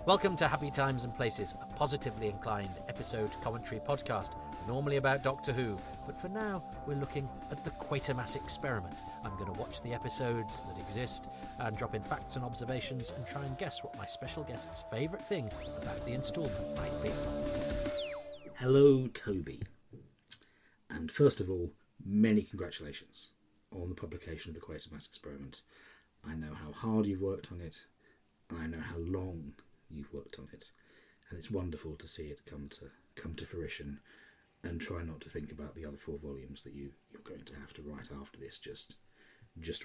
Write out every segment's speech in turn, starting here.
Welcome to Happy Times and Places, a positively inclined episode commentary podcast, normally about Doctor Who, but for now we're looking at the Quatermass Experiment. I'm going to watch the episodes that exist and drop in facts and observations and try and guess what my special guest's favourite thing about the instalment might be. Hello, Toby. And first of all, many congratulations on the publication of the Quatermass Experiment. I know how hard you've worked on it, and I know how long you've worked on it, and it's wonderful to see it come to fruition. And try not to think about the other 4 volumes that you're going to have to write after this. Just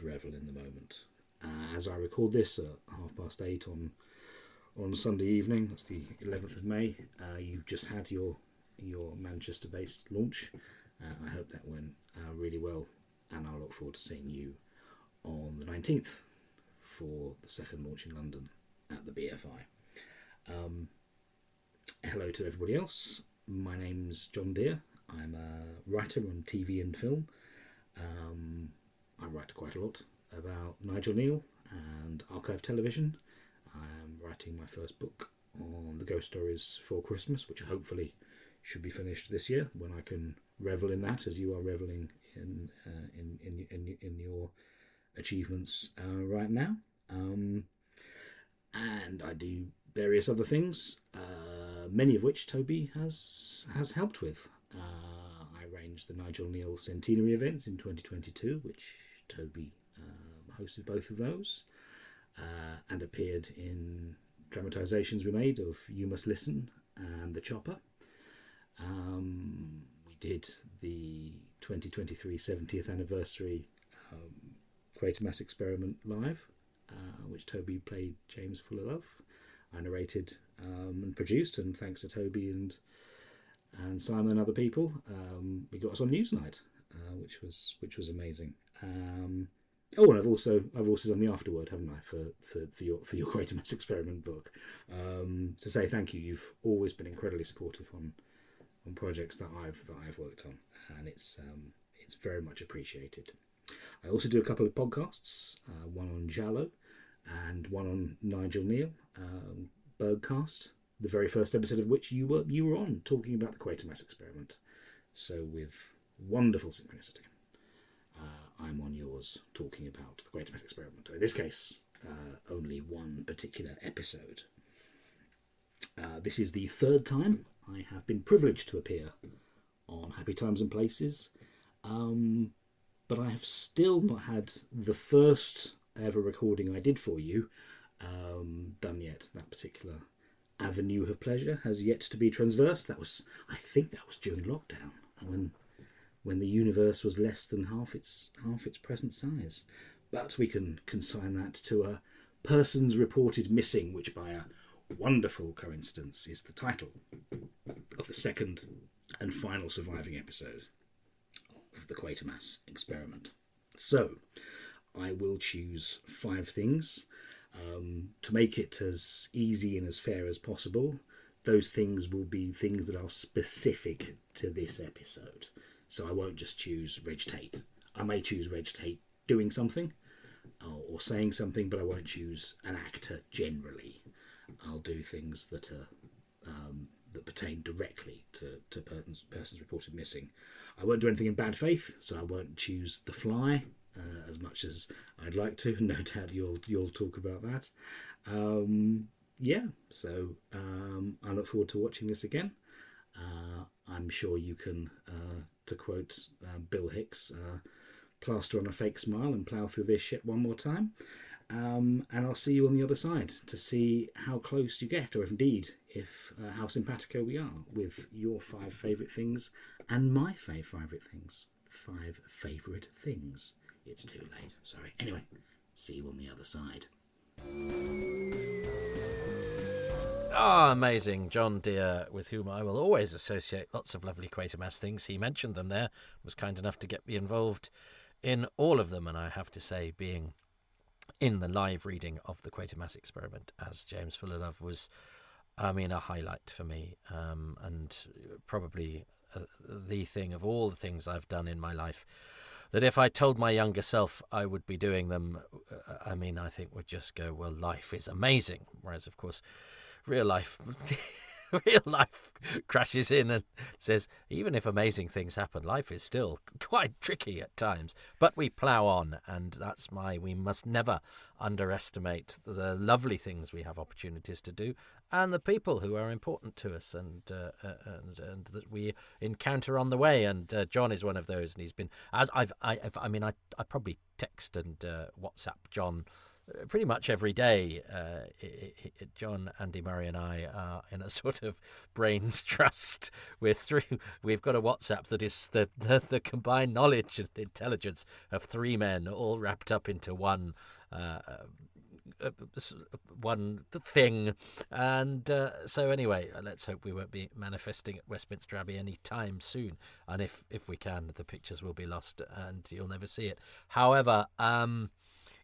revel in the moment. As I record this at 8:30 on Sunday evening, that's the 11th of May. You've just had your Manchester-based launch. I hope that went really well, and I'll look forward to seeing you on the 19th for the second launch in London at the BFI. Hello to everybody else. My name's Jon Dear. I'm a writer on TV and film. I write quite a lot about Nigel Kneale and archive television. I'm writing my first book on the ghost stories for Christmas, which hopefully should be finished this year, when I can revel in that as you are reveling in your achievements right now. And I do various other things, many of which Toby has helped with. I arranged the Nigel Kneale Centenary events in 2022, which Toby hosted both of those, and appeared in dramatisations we made of You Must Listen and The Chopper. We did the 2023 70th anniversary Quatermass Experiment live, which Toby played James Fuller-Love. I narrated and produced, and thanks to Toby and Simon and other people, we got us on Newsnight, which was amazing. And I've also done the afterword, haven't I, for your Quatermass Experiment book. To say thank you. You've always been incredibly supportive on projects that I've worked on, and it's very much appreciated. I also do a couple of podcasts, one on Giallo and one on Nigel Kneale, BERGCast, the very first episode of which you were on, talking about the Quatermass Experiment. So with wonderful synchronicity, I'm on yours talking about the Quatermass Experiment. In this case, only one particular episode. This is the 3rd time I have been privileged to appear on Happy Times and Places, but I have still not had the first ever recording I did for you done yet. That particular avenue of pleasure has yet to be traversed. I think that was during lockdown, when the universe was less than half its present size. But we can consign that to a persons reported missing, which by a wonderful coincidence is the title of the second and final surviving episode of the Quatermass Experiment. So I will choose 5 things to make it as easy and as fair as possible. Those things will be things that are specific to this episode. So I won't just choose Reg Tate. I may choose Reg Tate doing something or saying something, but I won't choose an actor generally. I'll do things that are that pertain directly to persons reported missing. I won't do anything in bad faith, so I won't choose The Fly as much as I'd like to. No doubt you'll talk about that. So I look forward to watching this again. I'm sure you can, to quote Bill Hicks, plaster on a fake smile and plough through this shit one more time. And I'll see you on the other side to see how close you get, or indeed if how simpatico we are with your 5 favourite things and my 5 favourite things. 5 favourite things. It's too late. Sorry. Anyway, see you on the other side. Amazing. Jon Dear, with whom I will always associate lots of lovely Quatermass things. He mentioned them there, was kind enough to get me involved in all of them, and I have to say, being in the live reading of the Quatermass Experiment as James Fuller-Love was, a highlight for me, and probably the thing of all the things I've done in my life that if I told my younger self I would be doing them I mean, I think would just go, well, life is amazing. Whereas, of course, real life real life crashes in and says, even if amazing things happen, life is still quite tricky at times. But we plough on, and that's we must never underestimate the lovely things we have opportunities to do, and the people who are important to us, and that we encounter on the way. And Jon is one of those, and he's been, as I probably text and WhatsApp Jon pretty much every day. Jon, Andy Murray and I are in a sort of brains trust. We've got a WhatsApp that is the combined knowledge and intelligence of three men all wrapped up into one thing. And so anyway, let's hope we won't be manifesting at Westminster Abbey any time soon. And if we can, the pictures will be lost and you'll never see it. However,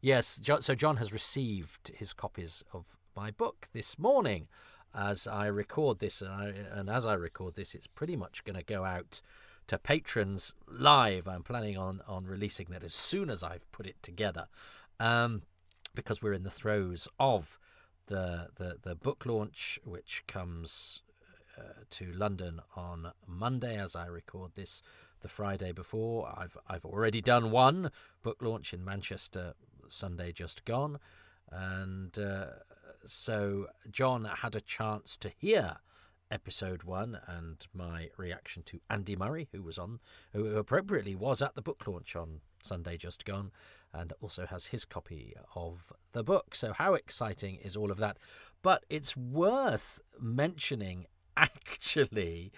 yes, so Jon has received his copies of my book this morning as I record this, and as I record this, it's pretty much going to go out to patrons live. I'm planning on releasing that as soon as I've put it together, because we're in the throes of the book launch, which comes to London on Monday as I record this. The Friday before, I've already done one book launch in Manchester Sunday just gone, and so Jon had a chance to hear episode 1 and my reaction to Andy Murray, who appropriately was at the book launch on Sunday just gone, and also has his copy of the book. So how exciting is all of that? But it's worth mentioning, actually,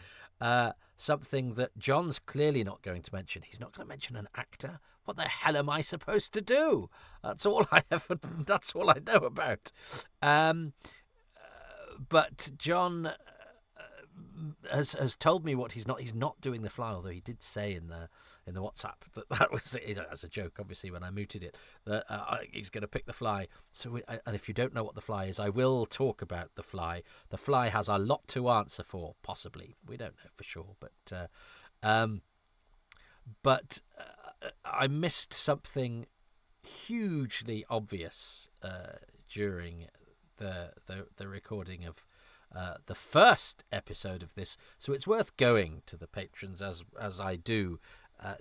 something that Jon's clearly not going to mention. He's not going to mention an actor. What the hell am I supposed to do? That's all I know about. But Jon has told me what he's not doing the fly, although he did say in the WhatsApp that was as a joke, obviously, when I muted it, that he's going to pick the fly. So and if you don't know what the fly is, I will talk about the fly. The fly has a lot to answer for, possibly. We don't know for sure, but I missed something hugely obvious during the recording of the first episode of this, so it's worth going to the patrons as I do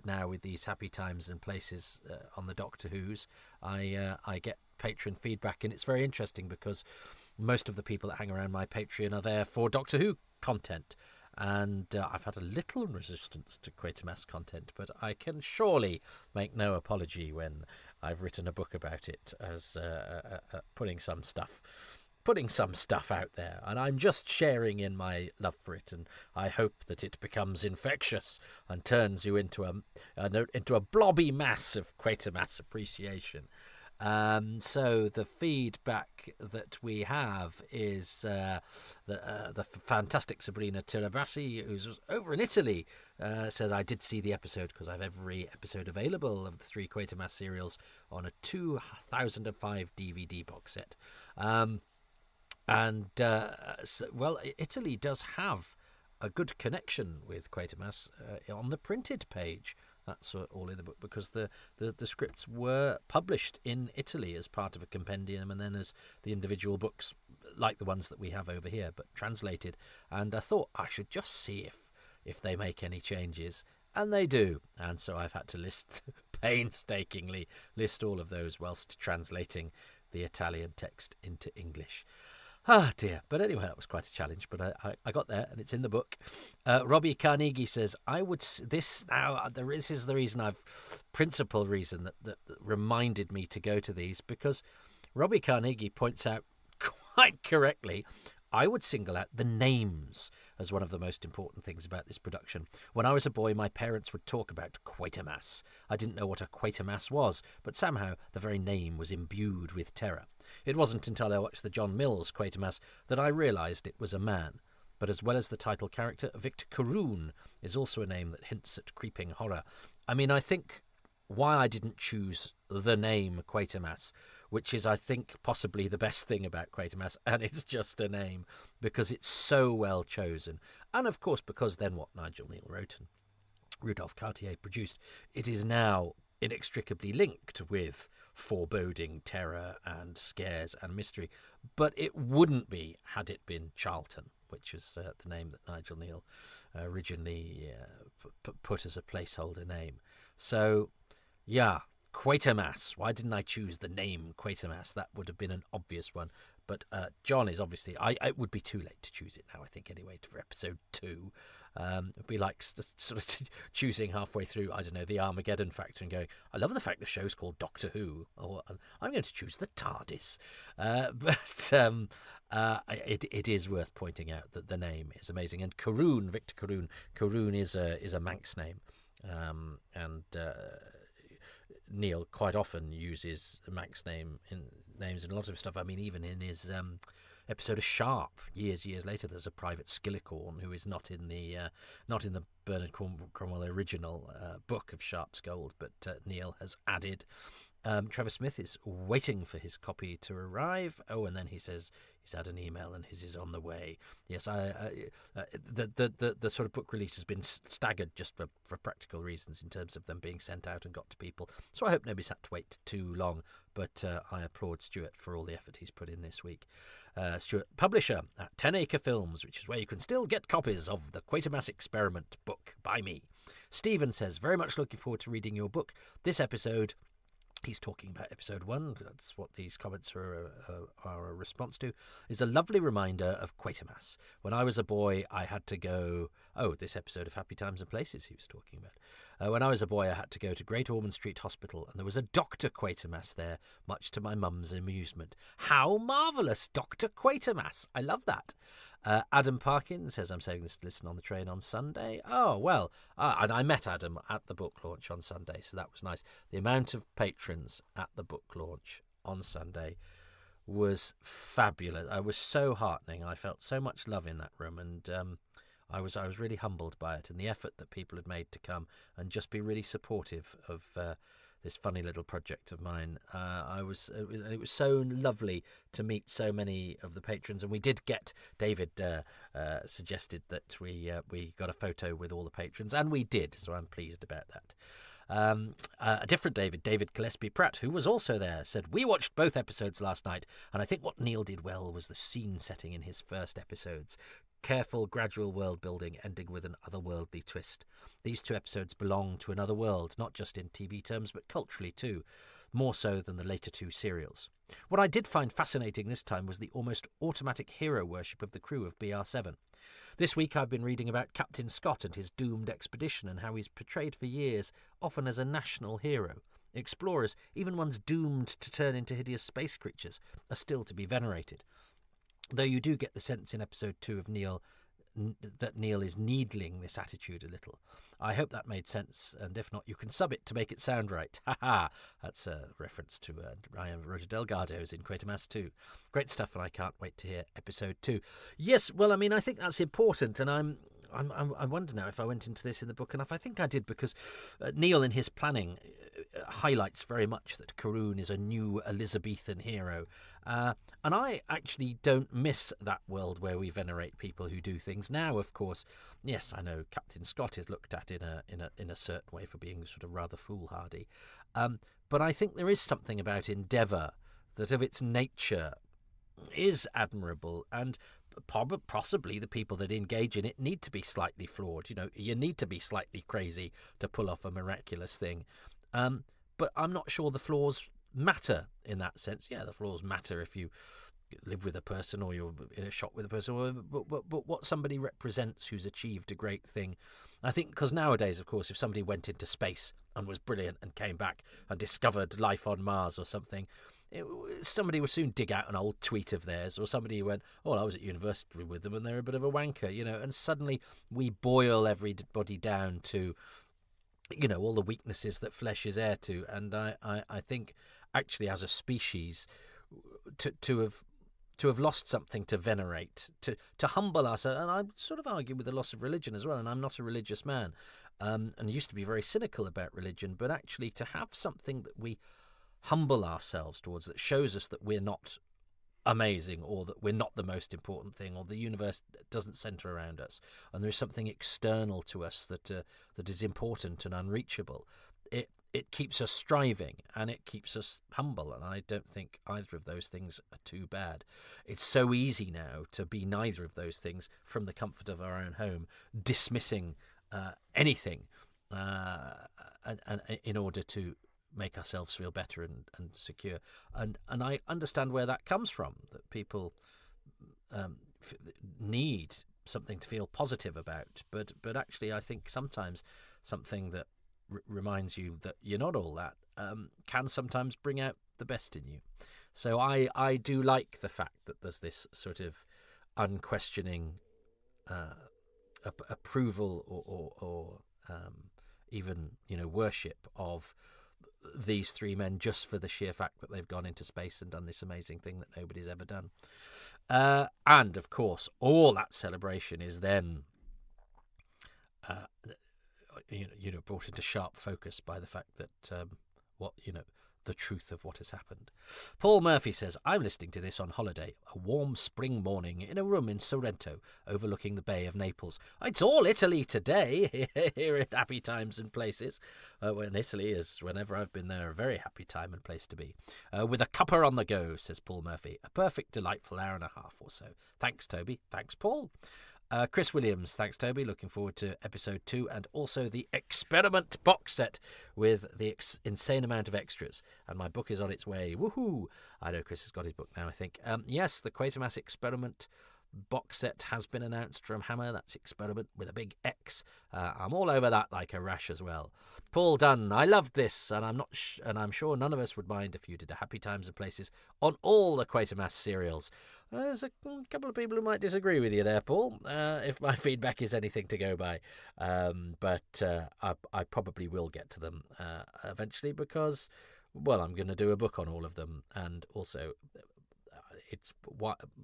now with these happy times and places on the Doctor Who's. I get patron feedback, and it's very interesting because most of the people that hang around my Patreon are there for Doctor Who content, and I've had a little resistance to Quatermass content, but I can surely make no apology when I've written a book about it as putting some stuff out there, and I'm just sharing in my love for it, and I hope that it becomes infectious and turns you into a blobby mass of Quatermass appreciation. So the feedback that we have is the fantastic Sabrina Tirabassi, who's over in Italy, says, I did see the episode because I have every episode available of the 3 Quatermass serials on a 2005 DVD box set. Italy does have a good connection with Quatermass on the printed page. That's all in the book, because the scripts were published in Italy as part of a compendium, and then as the individual books, like the ones that we have over here, but translated. And I thought I should just see if they make any changes, and they do. And so I've had to painstakingly list all of those whilst translating the Italian text into English. Ah, dear. But anyway, that was quite a challenge, but I got there, and it's in the book. Robbie Carnegie says, this is the principal reason that reminded me to go to these, because Robbie Carnegie points out quite correctly, I would single out the names as one of the most important things about this production. When I was a boy, my parents would talk about Quatermass. I didn't know what a Quatermass was, but somehow the very name was imbued with terror. It wasn't until I watched the John Mills Quatermass that I realised it was a man. But as well as the title character, Victor Caroon is also a name that hints at creeping horror. I mean, I think why I didn't choose the name Quatermass, which is, I think, possibly the best thing about Quatermass, and it's just a name, because it's so well chosen. And of course, because then what Nigel Kneale wrote and Rudolph Cartier produced, it is now inextricably linked with foreboding, terror and scares and mystery, but it wouldn't be had it been Charlton, which is the name that Nigel Kneale originally put as a placeholder name. So, yeah, Quatermass. Why didn't I choose the name Quatermass? That would have been an obvious one. But Jon is obviously... it would be too late to choose it now, I think, anyway, for episode 2. It'd be like sort of choosing halfway through, I don't know, the Armageddon Factor and going, I love the fact the show's called Doctor Who, or I'm going to choose the TARDIS. It is worth pointing out that the name is amazing. And Carroon, Victor Carroon is a Manx name. And Kneale quite often uses Manx names in a lot of stuff. I mean, even in his episode of Sharp, years later, there's a Private Skillicorn who is not in the Bernard Cornwell original book of Sharp's Gold, but Kneale has added. Trevor Smith is waiting for his copy to arrive. Oh, and then he says he's had an email and his is on the way. Yes, the sort of book release has been staggered just for practical reasons in terms of them being sent out and got to people. So I hope nobody's had to wait too long. But I applaud Stuart for all the effort he's put in this week. Stuart, publisher at 10 Acre Films, which is where you can still get copies of the Quatermass Experiment book by me. Stephen says, very much looking forward to reading your book. This episode... He's talking about episode 1, that's what these comments are a response to, is a lovely reminder of Quatermass. When I was a boy, I had to go... Oh, this episode of Happy Times and Places he was talking about. When I was a boy, I had to go to Great Ormond Street Hospital, and there was a Dr. Quatermass there, much to my mum's amusement. How marvellous, Dr. Quatermass! I love that. Adam Parkins says, I'm saying this to listen on the train on Sunday. Oh, well, and I met Adam at the book launch on Sunday, so that was nice. The amount of patrons at the book launch on Sunday was fabulous. It was so heartening. I felt so much love in that room, and I was really humbled by it and the effort that people had made to come and just be really supportive of this funny little project of mine. It was so lovely to meet so many of the patrons, and we did get David suggested that we got a photo with all the patrons, and we did. So I'm pleased about that. A different David Gillespie Pratt, who was also there, said, we watched both episodes last night, and I think what Kneale did well was the scene setting in his first episodes. Careful, gradual world building ending with an otherworldly twist. These 2 episodes belong to another world, not just in TV terms, but culturally too, more so than the later 2 serials. What I did find fascinating this time was the almost automatic hero worship of the crew of BR7. This week I've been reading about Captain Scott and his doomed expedition and how he's portrayed for years, often as a national hero. Explorers, even ones doomed to turn into hideous space creatures, are still to be venerated. Though you do get the sense in episode 2 of Kneale that Kneale is needling this attitude a little. I hope that made sense, and if not, you can sub it to make it sound right. Ha ha! That's a reference to Roger Delgado's in Quatermass 2. Great stuff, and I can't wait to hear episode 2. Yes, well, I mean, I think that's important, and I wonder now if I went into this in the book enough. I think I did, because Kneale in his planning highlights very much that Carroon is a new Elizabethan hero. And I actually don't miss that world where we venerate people who do things. Now, of course, yes, I know Captain Scott is looked at in a certain way for being sort of rather foolhardy. But I think there is something about endeavour that of its nature is admirable, and possibly the people that engage in it need to be slightly flawed. You know, you need to be slightly crazy to pull off a miraculous thing. But I'm not sure the flaws matter in that sense. Yeah, the flaws matter if you live with a person or you're in a shop with a person, but what somebody represents who's achieved a great thing. I think because nowadays, of course, if somebody went into space and was brilliant and came back and discovered life on Mars or something, somebody would soon dig out an old tweet of theirs, or somebody who went, oh, I was at university with them and they're a bit of a wanker, you know, and suddenly we boil everybody down to, you know, all the weaknesses that flesh is heir to. And I think actually as a species to have lost something to venerate, to humble ourselves, and I sort of argue with the loss of religion as well, and I'm not a religious man, and used to be very cynical about religion, but actually to have something that we humble ourselves towards, that shows us that we're not amazing, or that we're not the most important thing, or the universe doesn't centre around us, and there is something external to us that is important and unreachable. it keeps us striving and it keeps us humble. And I don't think either of those things are too bad. It's so easy now to be neither of those things from the comfort of our own home, dismissing anything and in order to make ourselves feel better and secure. And I understand where that comes from, that people need something to feel positive about. But actually, I think sometimes something that reminds you that you're not all that can sometimes bring out the best in you. So I do like the fact that there's this sort of unquestioning approval or even worship of these three men just for the sheer fact that they've gone into space and done this amazing thing that nobody's ever done. And of course, all that celebration is then brought into sharp focus by the fact that the truth of what has happened. Paul Murphy says, I'm listening to this on holiday, a warm spring morning in a room in Sorrento, overlooking the Bay of Naples. It's all Italy today, here at Happy Times and Places. When Italy is, whenever I've been there, a very happy time and place to be. With a cuppa on the go, says Paul Murphy. A perfect, delightful hour and a half or so. Thanks, Toby. Thanks, Paul. Chris Williams, thanks Toby, looking forward to episode 2 and also the Experiment box set with the insane amount of extras, and my book is on its way. Woohoo! I know Chris has got his book now, I think. Yes, the Quatermass Experiment box set has been announced from Hammer. That's Experiment with a big X. I'm all over that like a rash as well. Paul Dunn, I loved this, and I'm sure none of us would mind if you did a Happy Times and Places on all the Quatermass serials. There's a couple of people who might disagree with you there, Paul, if my feedback is anything to go by. But I probably will get to them eventually because, well, I'm going to do a book on all of them. And also, it's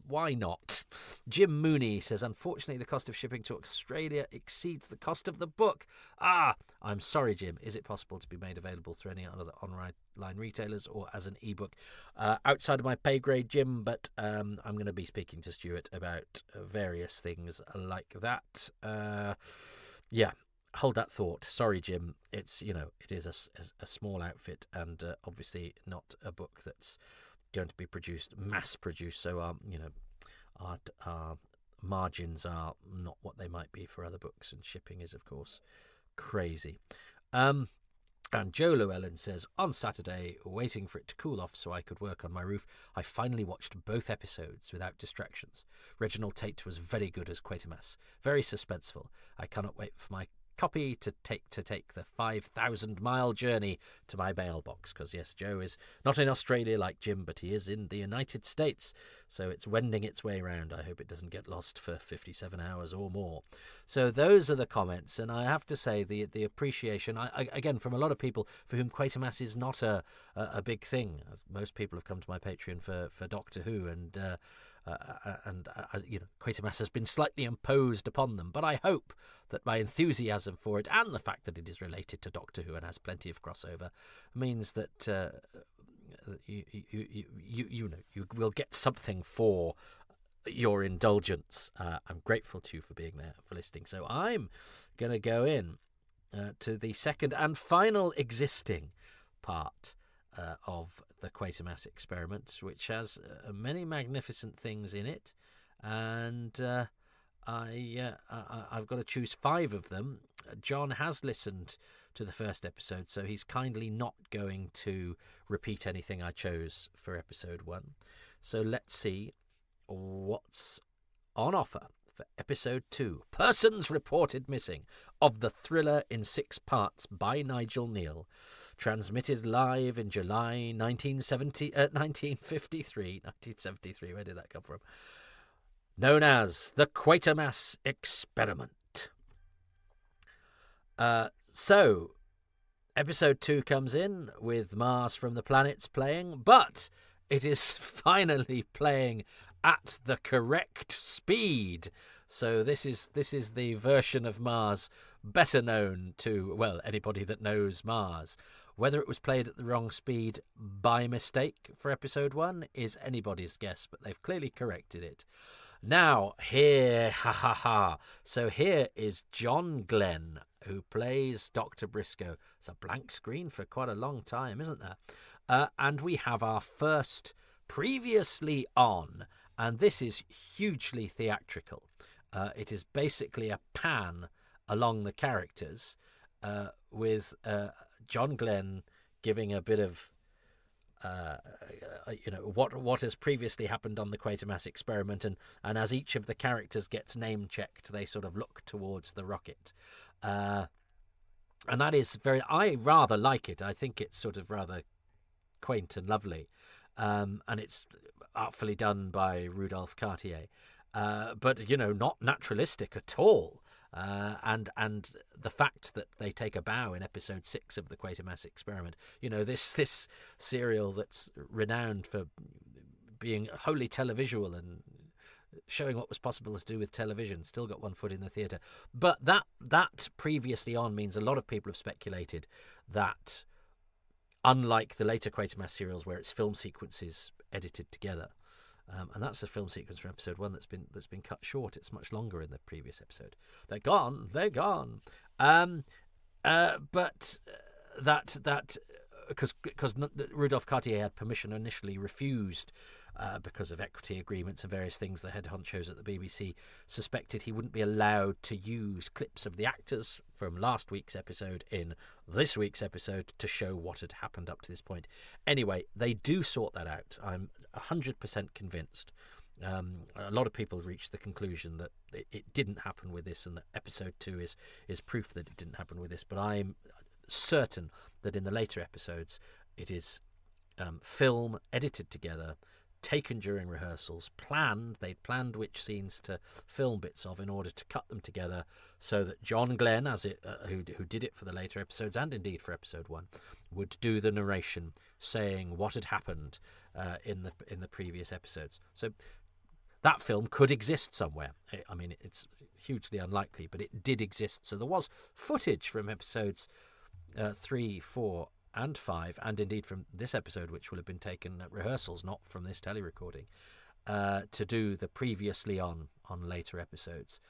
why not? Jim Mooney says, unfortunately, the cost of shipping to Australia exceeds the cost of the book. I'm sorry, Jim. Is it possible to be made available through any other online retailers or as an ebook? Outside of my pay grade, Jim, but I'm going to be speaking to Stuart about various things like that. Yeah. Hold that thought. Sorry, Jim. It's it is a small outfit and obviously not a book that's going to be mass produced, so our margins are not what they might be for other books, and shipping is of course crazy. And Joe Llewellyn says, on Saturday, waiting for it to cool off so I could work on my roof, I finally watched both episodes without distractions. Reginald Tate was very good as Quatermass, very suspenseful. I cannot wait for my copy to take the 5,000-mile journey to my mailbox, because yes, Joe is not in Australia like Jim, but he is in the United States, so it's wending its way around. I hope it doesn't get lost for 57 hours or more. So those are the comments, and I have to say the appreciation, again, from a lot of people for whom Quatermass is not a big thing. Most people have come to my Patreon for Doctor Who, and Quatermass has been slightly imposed upon them, but I hope that my enthusiasm for it and the fact that it is related to Doctor Who and has plenty of crossover means that you will get something for your indulgence. I'm grateful to you for being there, for listening. So I'm going to go in to the second and final existing part of the Quatermass Experiment, which has many magnificent things in it, and I've got to choose 5 of them. John has listened to the first episode, so he's kindly not going to repeat anything I chose for episode 1. So let's see what's on offer for episode 2, Persons Reported Missing, of the thriller in 6 parts by Nigel Kneale, transmitted live in July 1953. 1973, where did that come from? Known as the Quatermass Experiment. So, episode 2 comes in with Mars from the Planets playing, but it is finally playing at the correct speed. So this is the version of Mars better known to, well, anybody that knows Mars. Whether it was played at the wrong speed by mistake for episode 1 is anybody's guess, but they've clearly corrected it. Now, here is John Glenn who plays Dr. Briscoe. It's a blank screen for quite a long time, isn't there? And we have our first previously on, and this is hugely theatrical. It is basically a pan along the characters, with John Glenn giving a bit of what has previously happened on the Quatermass Experiment, and as each of the characters gets name checked, they sort of look towards the rocket, and that is I rather like it. I think it's sort of rather quaint and lovely, and it's artfully done by Rudolph Cartier, but not naturalistic at all. And the fact that they take a bow in episode 6 of the Quatermass Experiment, this serial that's renowned for being wholly televisual and showing what was possible to do with television, still got one foot in the theatre. But that previously on means a lot of people have speculated that, unlike the later Quatermass serials where it's film sequences edited together, and that's a film sequence from episode 1 that's been cut short. It's much longer in the previous episode. They're gone. But that because Rudolph Cartier had permission, initially refused because of equity agreements and various things. The head honchos at the BBC suspected he wouldn't be allowed to use clips of the actors from last week's episode in this week's episode to show what had happened up to this point. Anyway, they do sort that out. I'm 100% convinced. A lot of people reached the conclusion that it didn't happen with this, and that episode 2 is proof that it didn't happen with this. But I'm certain that in the later episodes it is film edited together, taken during rehearsals, they'd planned which scenes to film bits of in order to cut them together, so that John Glenn, who did it for the later episodes and indeed for episode 1, would do the narration, saying what had happened in the previous episodes. So that film could exist somewhere. I mean, it's hugely unlikely, but it did exist. So there was footage from episodes 3, 4, and 5, and indeed from this episode, which will have been taken at rehearsals, not from this telerecording, to do the previously on later episodes.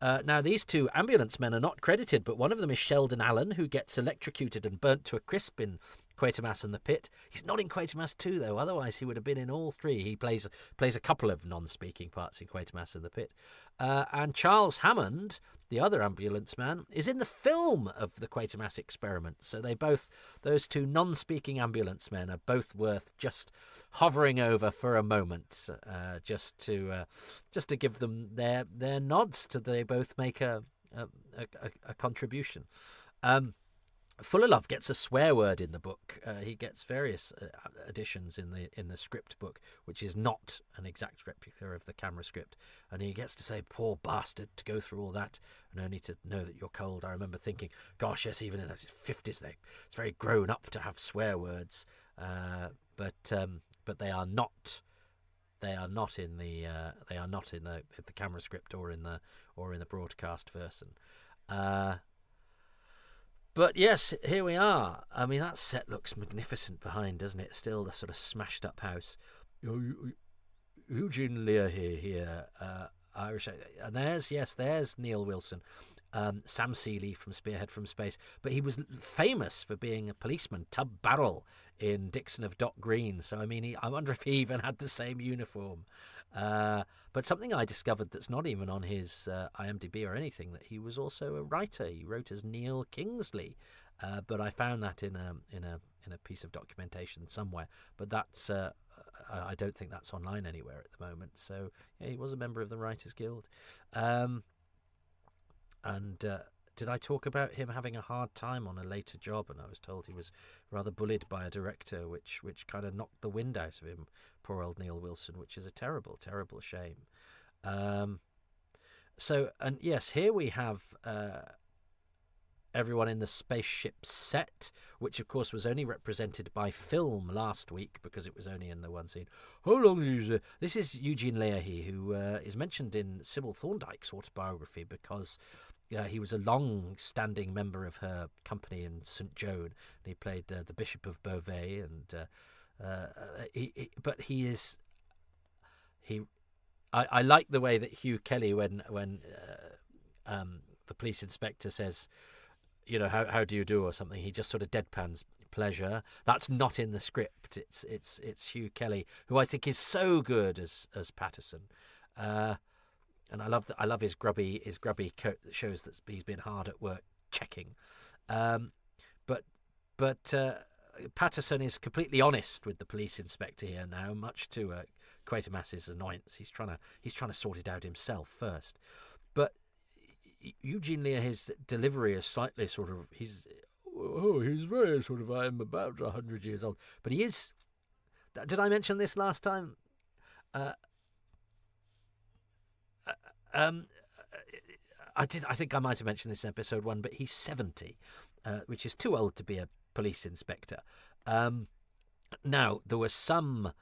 Now, these 2 ambulance men are not credited, but one of them is Sheldon Allen, who gets electrocuted and burnt to a crisp in Quatermass and the Pit. He's not in Quatermass 2, though, otherwise he would have been in all 3. He plays a couple of non-speaking parts in Quatermass and the Pit. And Charles Hammond, the other ambulance man, is in the film of the Quatermass Experiment. So those 2 non-speaking ambulance men are both worth just hovering over for a moment, just to give them their nods to they both make a contribution. Fuller Love gets a swear word in the book. He gets various additions in the script book, which is not an exact replica of the camera script. And he gets to say, "Poor bastard," to go through all that, and only to know that you're cold. I remember thinking, gosh, yes, even in the 50s, it's very grown up to have swear words. But they are not. They are not in the camera script or in the broadcast version. But yes, here we are. I mean, that set looks magnificent behind, doesn't it? Still the sort of smashed up house. Eugene Lear here, Irish. And there's Neil Wilson. Sam Seeley from Spearhead from Space. But he was famous for being a policeman, Tub Barrel, in Dixon of Dock Green. So, I mean, I wonder if he even had the same uniform. But something I discovered that's not even on his IMDb or anything, that he was also a writer. He wrote as Neil Kingsley, but I found that in a piece of documentation somewhere. But that's I don't think that's online anywhere at the moment. So yeah, he was a member of the Writers Guild. Did I talk about him having a hard time on a later job? And I was told he was rather bullied by a director, which kind of knocked the wind out of him, poor old Neil Wilson, which is a terrible, terrible shame. And yes, here we have everyone in the spaceship set, which of course was only represented by film last week because it was only in the one scene. How long is it? This is Eugene Leahy, who is mentioned in Sybil Thorndike's autobiography because he was a long-standing member of her company in St. Joan, and he played the Bishop of Beauvais. I like the way that Hugh Kelly, when the police inspector says, how do you do or something. He just sort of deadpans pleasure. That's not in the script. It's Hugh Kelly, who I think is so good as Patterson. And I love his grubby coat that shows that he's been hard at work checking. But Patterson is completely honest with the police inspector here now, much to Quatermass's annoyance. He's trying to sort it out himself first. But Eugene Lear, his delivery is slightly sort of he's very sort of, I'm about 100 years old, but he is. Did I mention this last time? I did. I think I might have mentioned this in episode 1, but he's 70, which is too old to be a police inspector. Now, there were some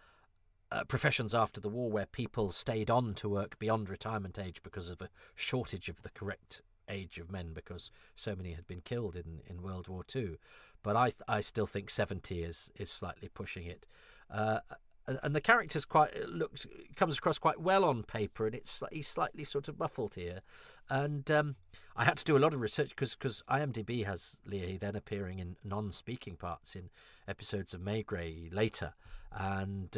professions after the war where people stayed on to work beyond retirement age because of a shortage of the correct age of men, because so many had been killed in World War II. But I still think 70 is slightly pushing it. And the character's comes across quite well on paper, and he's slightly sort of muffled here. And I had to do a lot of research because IMDb has Lear then appearing in non-speaking parts in episodes of Maigret later, and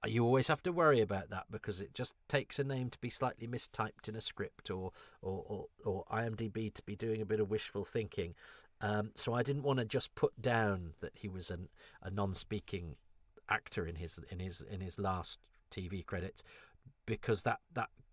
you always have to worry about that because it just takes a name to be slightly mistyped in a script, or IMDb to be doing a bit of wishful thinking. So I didn't want to just put down that he was a non-speaking actor in his last TV credits, because that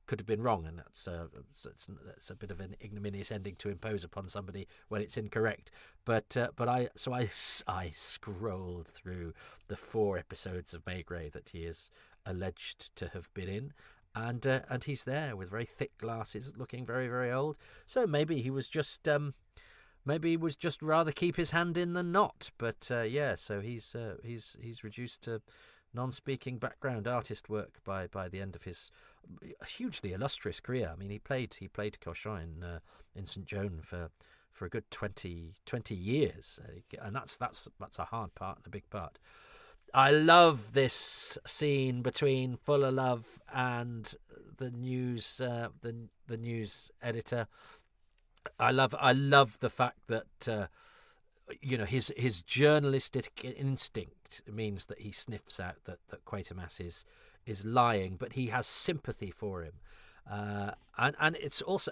could have been wrong, and that's a bit of an ignominious ending to impose upon somebody when it's incorrect. But I scrolled through the 4 episodes of Maigret that he is alleged to have been in, and he's there with very thick glasses, looking very, very old. So maybe he was just rather keep his hand in than not. But so he's reduced to non-speaking background artist work by the end of his hugely illustrious career. I mean, he played Cochon in St. Joan for a good 20 years, and that's a hard part and a big part. I love this scene between Fuller Love and the news editor. I love the fact that his journalistic instinct means that he sniffs out that Quatermass is lying, but he has sympathy for him, and it also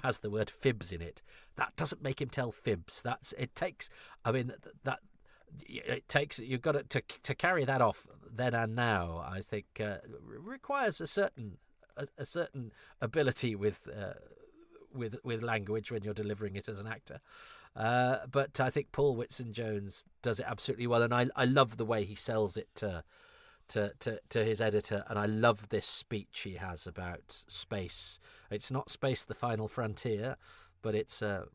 has the word fibs in it. That doesn't make him tell fibs. You've got to carry that off then and now. I think requires a certain ability with language when you're delivering it as an actor. But I think Paul Whitson-Jones does it absolutely well, and I love the way he sells it to his editor, and I love this speech he has about space. It's not space, the final frontier, but it's a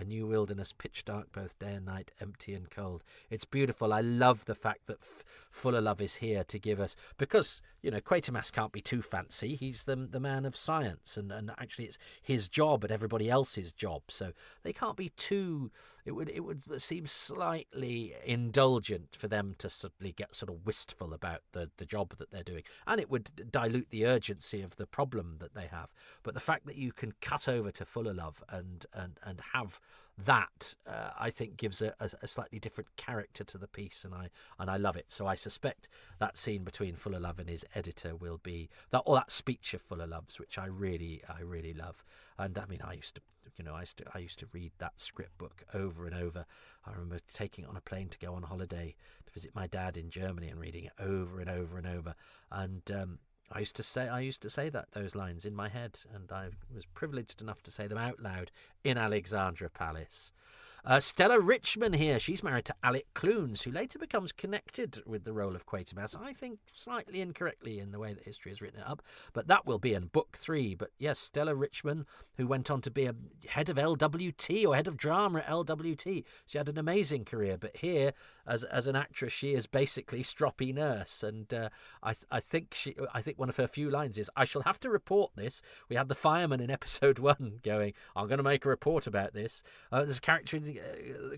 new wilderness, pitch dark both day and night, empty and cold. It's beautiful. I love the fact that Fuller Love is here to give us, because Quatermass can't be too fancy. He's the man of science, and actually it's his job and everybody else's job, so they can't be too. It would seem slightly indulgent for them to suddenly get sort of wistful about the job that they're doing, and it would dilute the urgency of the problem that they have. But the fact that you can cut over to Fuller Love and have that, I think gives a slightly different character to the piece, and I love it. So I suspect that scene between Fuller Love and his editor will be that speech of Fuller Love's, which I really love. And I mean, I used to read that script book over and over. I remember taking it on a plane to go on holiday to visit my dad in Germany and reading it over and over and over. And I used to say those lines in my head, and I was privileged enough to say them out loud in Alexandra Palace. Stella Richman here. She's married to Alec Clunes, who later becomes connected with the role of Quatermass, I think slightly incorrectly in the way that history has written it up, but that will be in book 3. But yes, Stella Richman, who went on to be a head of LWT or head of drama at LWT. She had an amazing career, but here, as an actress, she is basically stroppy nurse, and I think one of her few lines is, "I shall have to report this." We had the fireman in episode 1 going, "I'm going to make a report about this." There's a character in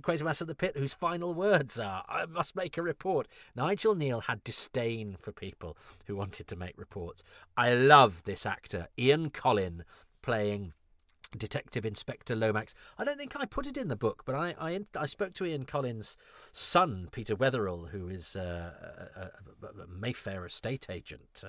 Quatermass at the Pit whose final words are, "I must make a report." Nigel Kneale had disdain for people who wanted to make reports. I love this actor, Ian Collin, playing Detective Inspector Lomax. I don't think I put it in the book, but I spoke to Ian Collins' son, Peter Wetherill, who is a Mayfair estate agent,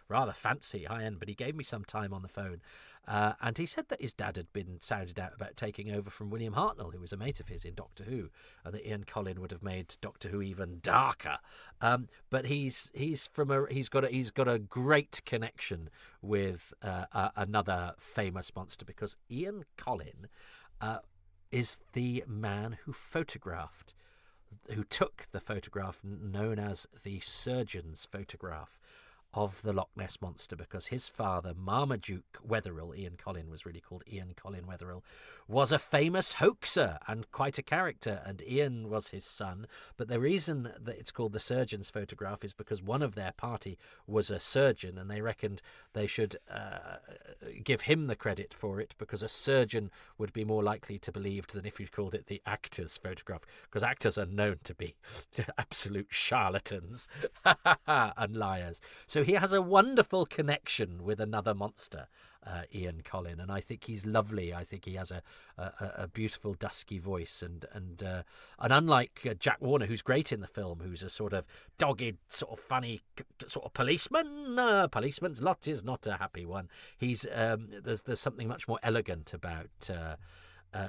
rather fancy, high-end, but he gave me some time on the phone. And he said that his dad had been sounded out about taking over from William Hartnell, who was a mate of his in Doctor Who, and that Ian Collin would have made Doctor Who even darker. But he's got a great connection with another famous monster, because Ian Collin is the man who took the photograph known as the surgeon's photograph of the Loch Ness Monster, because his father, Marmaduke Wetherill, Ian Collin was really called Ian Collin Wetherill, was a famous hoaxer and quite a character, and Ian was his son. But the reason that it's called the surgeon's photograph is because one of their party was a surgeon, and they reckoned they should give him the credit for it, because a surgeon would be more likely to be believed than if you called it the actor's photograph, because actors are known to be absolute charlatans and liars. So he has a wonderful connection with another monster, Ian Collin, and I think he's lovely. I think he has a beautiful dusky voice, and unlike Jack Warner, who's great in the film, who's a sort of dogged, sort of funny, sort of policeman. Policeman's lot is not a happy one. He's there's something much more elegant about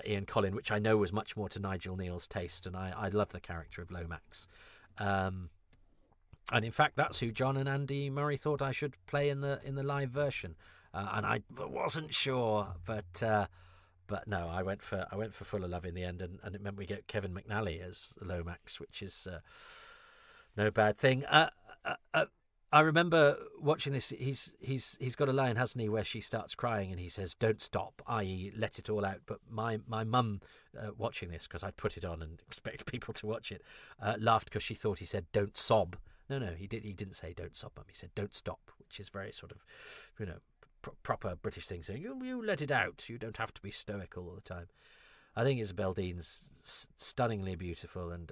Ian Collin, which I know was much more to Nigel Kneale's taste, and I love the character of Lomax. And in fact, that's who John and Andy Murray thought I should play in the live version. And I wasn't sure, but no, I went for Full of Love in the end, and it meant we get Kevin McNally as Lomax, which is no bad thing. I remember watching this. He's got a line, hasn't he, where she starts crying and he says, "Don't stop," i.e., let it all out. But my mum, watching this, because I'd put it on and expect people to watch it, laughed because she thought he said, "Don't sob." No, he didn't say "Don't sob," Mum. He said "Don't stop," which is very sort of, proper British thing, saying you let it out. You don't have to be stoical all the time. I think Isabel Dean's stunningly beautiful and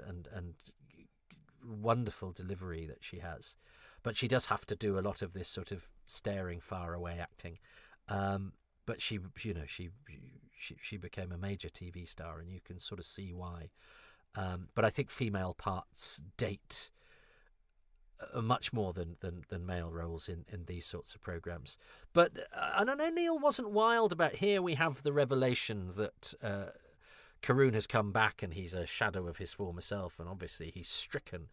wonderful delivery that she has, but she does have to do a lot of this sort of staring far away acting. But she became a major TV star, and you can sort of see why. But I think female parts date much more than male roles in these sorts of programs. But I don't know, Kneale wasn't wild about. Here we have the revelation that Carroon has come back and he's a shadow of his former self, and obviously he's stricken.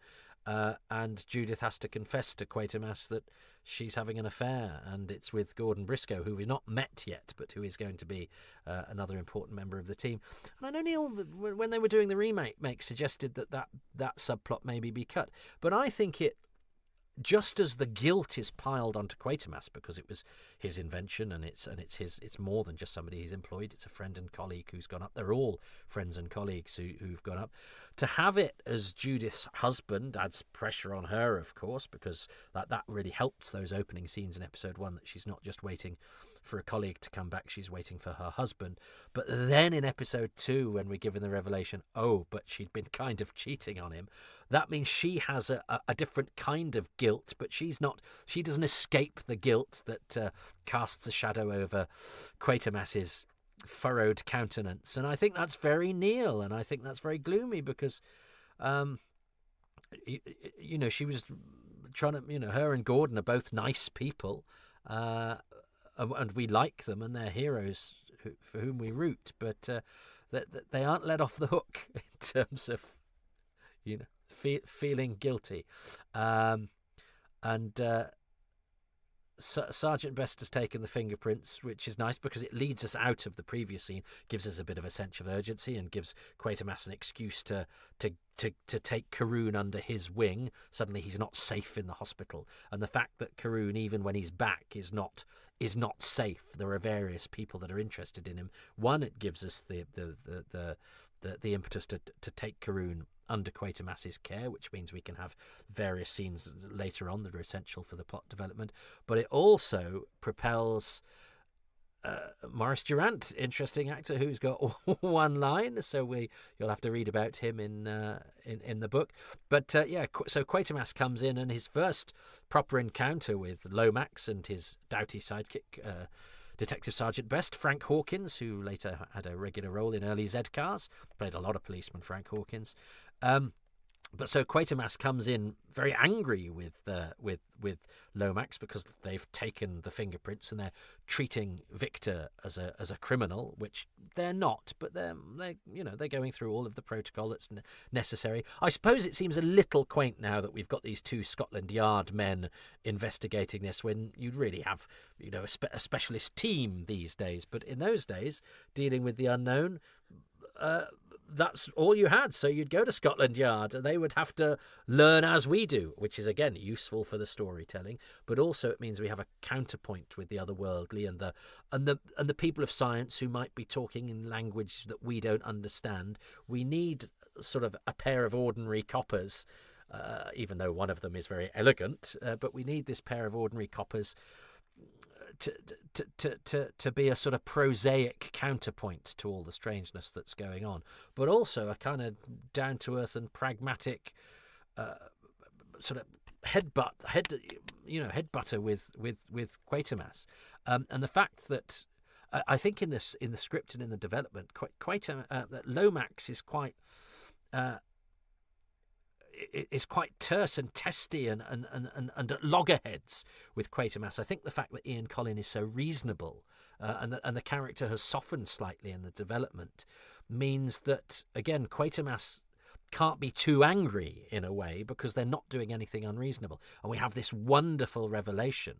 And Judith has to confess to Quatermass that she's having an affair, and it's with Gordon Briscoe, who we've not met yet, but who is going to be another important member of the team. And I know Kneale, when they were doing the remake, suggested that subplot maybe be cut. But I think it, just as the guilt is piled onto Quatermass because it was his invention, and it's more than just somebody he's employed. It's a friend and colleague who's gone up. They're all friends and colleagues who've gone up. To have it as Judith's husband adds pressure on her, of course, because that really helps those opening scenes in episode 1, that she's not just waiting for a colleague to come back, she's waiting for her husband. But then in episode 2, when we're given the revelation, but she'd been kind of cheating on him, that means she has a different kind of guilt, but she doesn't escape the guilt that casts a shadow over Quatermass's furrowed countenance. And I think that's very Kneale, and I think that's very gloomy, because she was trying to, her and Gordon are both nice people, and we like them, and they're heroes for whom we root, but they aren't let off the hook in terms of feeling guilty. Sergeant Best has taken the fingerprints, which is nice because it leads us out of the previous scene, gives us a bit of a sense of urgency, and gives Quatermass an excuse to take Carroon under his wing. Suddenly he's not safe in the hospital, and the fact that Carroon, even when he's back, is not safe. There are various people that are interested in him. One, it gives us the impetus to take Carroon under Quatermass's care, which means we can have various scenes later on that are essential for the plot development. But it also propels Maurice Durant, interesting actor who's got one line, so you'll have to read about him in the book. But so Quatermass comes in, and his first proper encounter with Lomax and his doughty sidekick Detective Sergeant Best, Frank Hawkins, who later had a regular role in early Z-Cars, played a lot of policemen, Frank Hawkins. But so Quatermass comes in very angry with Lomax because they've taken the fingerprints and they're treating Victor as a criminal, which they're not. But they're going through all of the protocol that's necessary. I suppose it seems a little quaint now that we've got these two Scotland Yard men investigating this, when you'd really have a specialist team these days. But in those days, dealing with the unknown, that's all you had. So you'd go to Scotland Yard and they would have to learn as we do, which is again useful for the storytelling, but also it means we have a counterpoint with the otherworldly and the people of science who might be talking in language that we don't understand. We need sort of a pair of ordinary coppers, even though one of them is very elegant, but we need this pair of ordinary coppers to be a sort of prosaic counterpoint to all the strangeness that's going on, but also a kind of down to earth and pragmatic sort of headbutter with Quatermass, and the fact that I think in the script and in the development, that Lomax is quite terse and testy and at loggerheads with Quatermass. I think the fact that Ian Collin is so reasonable and the character has softened slightly in the development means that, again, Quatermass can't be too angry in a way because they're not doing anything unreasonable. And we have this wonderful revelation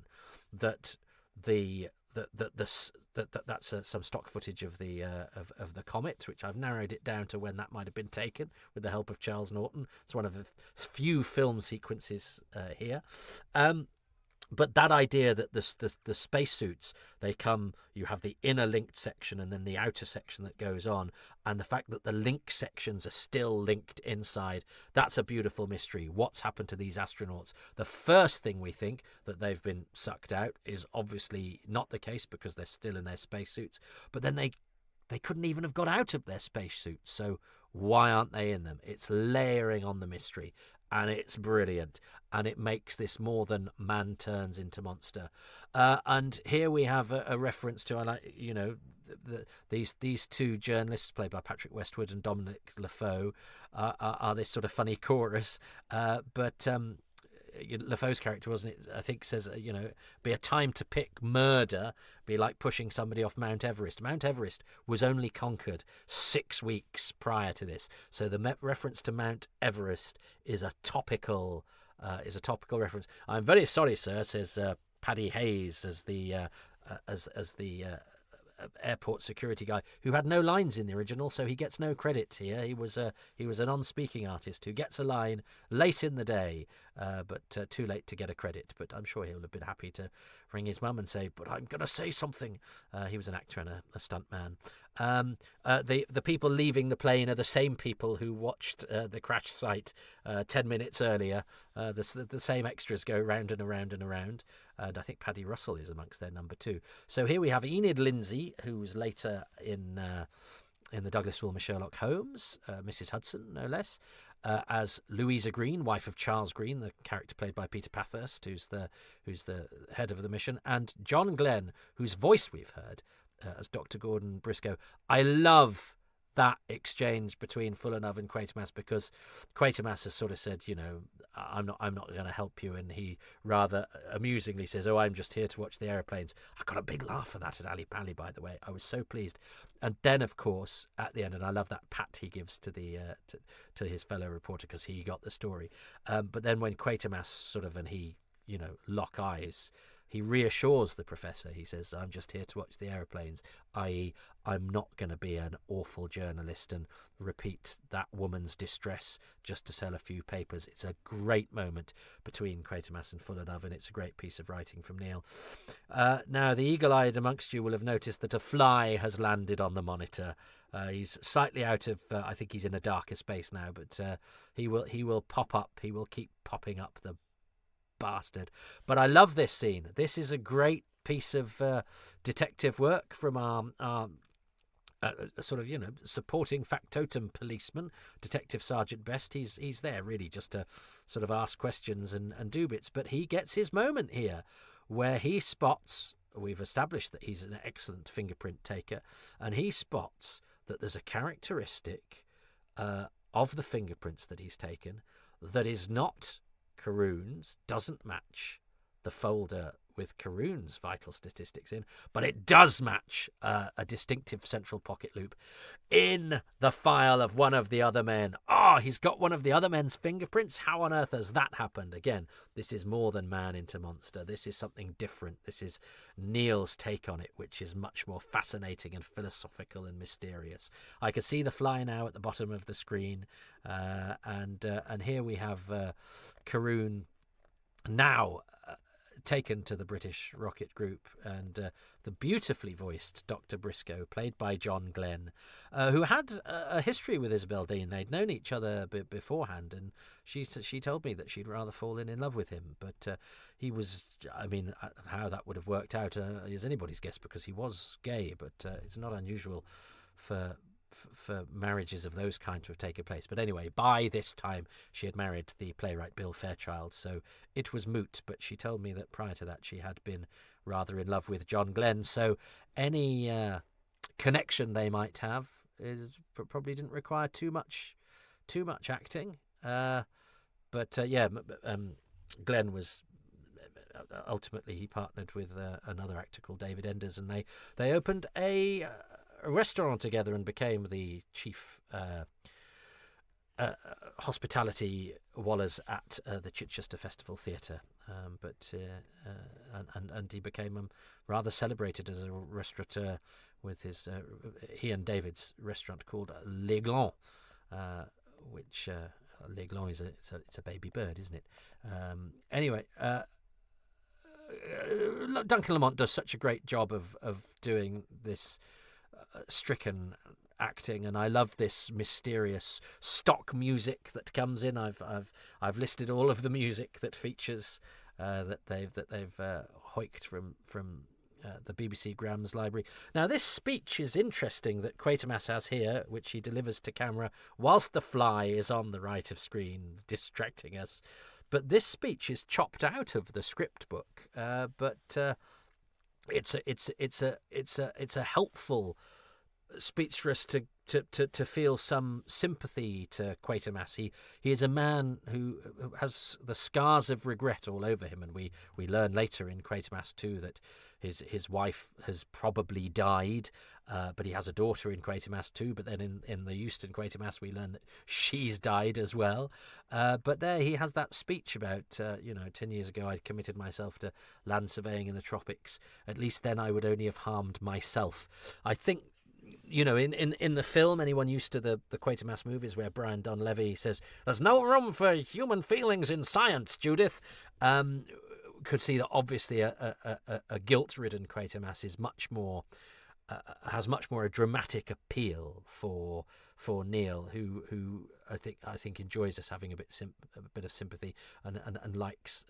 that that's some stock footage of the comet, which I've narrowed it down to when that might have been taken with the help of Charles Norton. It's one of the few film sequences here. But that idea that the spacesuits, you have the inner linked section and then the outer section that goes on, and the fact that the link sections are still linked inside, that's a beautiful mystery. What's happened to these astronauts? The first thing we think, that they've been sucked out, is obviously not the case because they're still in their spacesuits. But then they couldn't even have got out of their spacesuits, so why aren't they in them? It's layering on the mystery. And it's brilliant, and it makes this more than man turns into monster. And here we have a reference to, these two journalists played by Patrick Westwood and Dominic Lafoe are this sort of funny chorus. But Lafoe's character, wasn't it? I think says, be a time to pick murder, be like pushing somebody off Mount Everest. Mount Everest was only conquered 6 weeks prior to this, so the reference to Mount Everest is a topical reference. I'm very sorry, sir, says Paddy Hayes as the airport security guy, who had no lines in the original, so he gets no credit here. He was a non-speaking artist who gets a line late in the day, but too late to get a credit. But I'm sure he'll have been happy to ring his mum and say, "But I'm going to say something." He was an actor and a stunt man. The people leaving the plane are the same people who watched the crash site 10 minutes earlier. The same extras go round and around and around. And I think Paddy Russell is amongst their number two. So here we have Enid Lindsay, who's later in the Douglas Wilmer Sherlock Holmes, Mrs. Hudson, no less, as Louisa Green, wife of Charles Green, the character played by Peter Bathurst, who's the head of the mission, and John Glenn, whose voice we've heard as Dr. Gordon Briscoe. I love that exchange between Fulanov and Quatermass, because Quatermass has sort of said, I'm not going to help you, and he rather amusingly says, "Oh, I'm just here to watch the aeroplanes." I got a big laugh for that at Ali Pali, by the way. I was so pleased. And then, of course, at the end, and I love that pat he gives to the to his fellow reporter because he got the story. But then when Quatermass sort of and he lock eyes, he reassures the professor. He says, "I'm just here to watch the aeroplanes," i.e., I'm not going to be an awful journalist and repeat that woman's distress just to sell a few papers. It's a great moment between Quatermass and Fulanov, and it's a great piece of writing from Kneale. Now, the eagle-eyed amongst you will have noticed that a fly has landed on the monitor. He's slightly out of, I think he's in a darker space now, but he will pop up. He will keep popping up, the bastard. But I love this scene. This is a great piece of detective work from our sort of supporting factotum policeman, Detective Sergeant Best. He's there really just to sort of ask questions and do bits, but he gets his moment here where he spots we've established that he's an excellent fingerprint taker, and he spots that there's a characteristic of the fingerprints that he's taken that is not Karun's, doesn't match the folder with Karun's vital statistics in, but it does match a distinctive central pocket loop in the file of one of the other men. He's got one of the other men's fingerprints. How on earth has that happened? Again, this is more than man into monster. This is something different. This is Kneale's take on it, which is much more fascinating and philosophical and mysterious. I could see the fly now at the bottom of the screen, and here we have Karun now taken to the British rocket group, and the beautifully voiced Dr. Briscoe, played by John Glenn, who had a history with Isabel Dean. They'd known each other beforehand, and she told me that she'd rather fallen in love with him, but he was, I mean, how that would have worked out is anybody's guess, because he was gay, but it's not unusual for marriages of those kind to have taken place. But anyway, by this time she had married the playwright Bill Fairchild, so it was moot. But she told me that prior to that she had been rather in love with John Glenn, so any connection they might have probably didn't require too much acting. Glenn was ultimately, he partnered with another actor called David Enders, and they opened a restaurant together and became the chief hospitality wallers at the Chichester Festival Theatre. And he became rather celebrated as a restaurateur with his he and David's restaurant called Les Glands, which Les Glands it's a baby bird, isn't it? Anyway. Duncan Lamont does such a great job of doing this stricken acting, and I love this mysterious stock music that comes in. I've listed all of the music that features that they've hoiked from the BBC Grams library. Now, this speech is interesting that Quatermass has here, which he delivers to camera whilst the fly is on the right of screen, distracting us. But this speech is chopped out of the script book. It's a helpful speech for us to feel some sympathy to Quatermass. He is a man who has the scars of regret all over him, and we learn later in Quatermass 2 that his wife has probably died, but he has a daughter in Quatermass 2, but then in the Euston Quatermass we learn that she's died as well. But there he has that speech about 10 years ago I committed myself to land surveying in the tropics. At least then I would only have harmed myself. I think, in the film, anyone used to the Quatermass movies where Brian Donlevy says, "There's no room for human feelings in science, Judith," could see that obviously a guilt-ridden Quatermass is much more has much more a dramatic appeal for Kneale, who I think enjoys us having a bit of sympathy and likes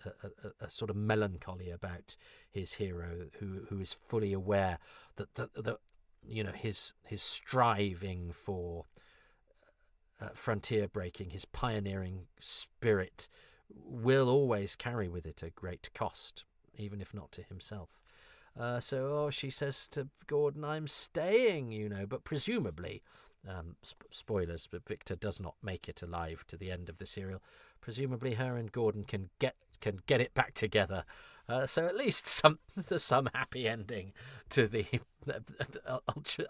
a sort of melancholy about his hero, who is fully aware that his striving for frontier breaking, his pioneering spirit, will always carry with it a great cost, even if not to himself. So she says to Gordon, "I'm staying, but presumably, spoilers, but Victor does not make it alive to the end of the serial. Presumably, her and Gordon can get it back together. So at least there's some happy ending to the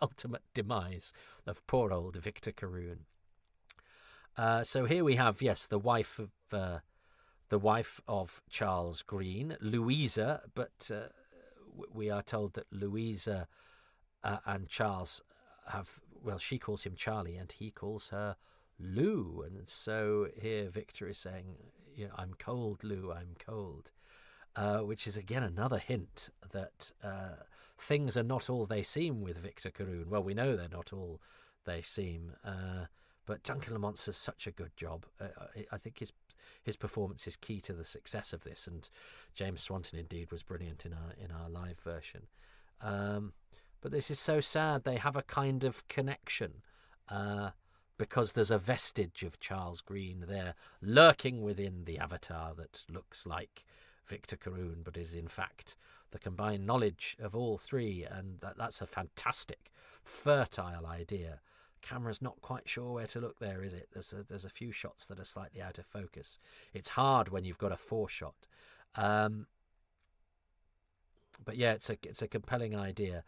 ultimate demise of poor old Victor Karun. So here we have, yes, the wife of Charles Green, Louisa, but we are told that Louisa and Charles she calls him Charlie and he calls her Lou, and so here Victor is saying, "I'm cold, Lou, I'm cold," which is again another hint that things are not all they seem with Victor Karun. Well, we know they're not all they seem, but Duncan Lamont does such a good job. I think his performance is key to the success of this, and James Swanton indeed was brilliant in our live version. But this is so sad. They have a kind of connection because there's a vestige of Charles Green there lurking within the avatar that looks like Victor Carroon, but is in fact the combined knowledge of all three, and that's a fantastic, fertile idea. Camera's not quite sure where to look there, is it? There's a few shots that are slightly out of focus. It's hard when you've got a 4-shot. But yeah, it's a compelling idea.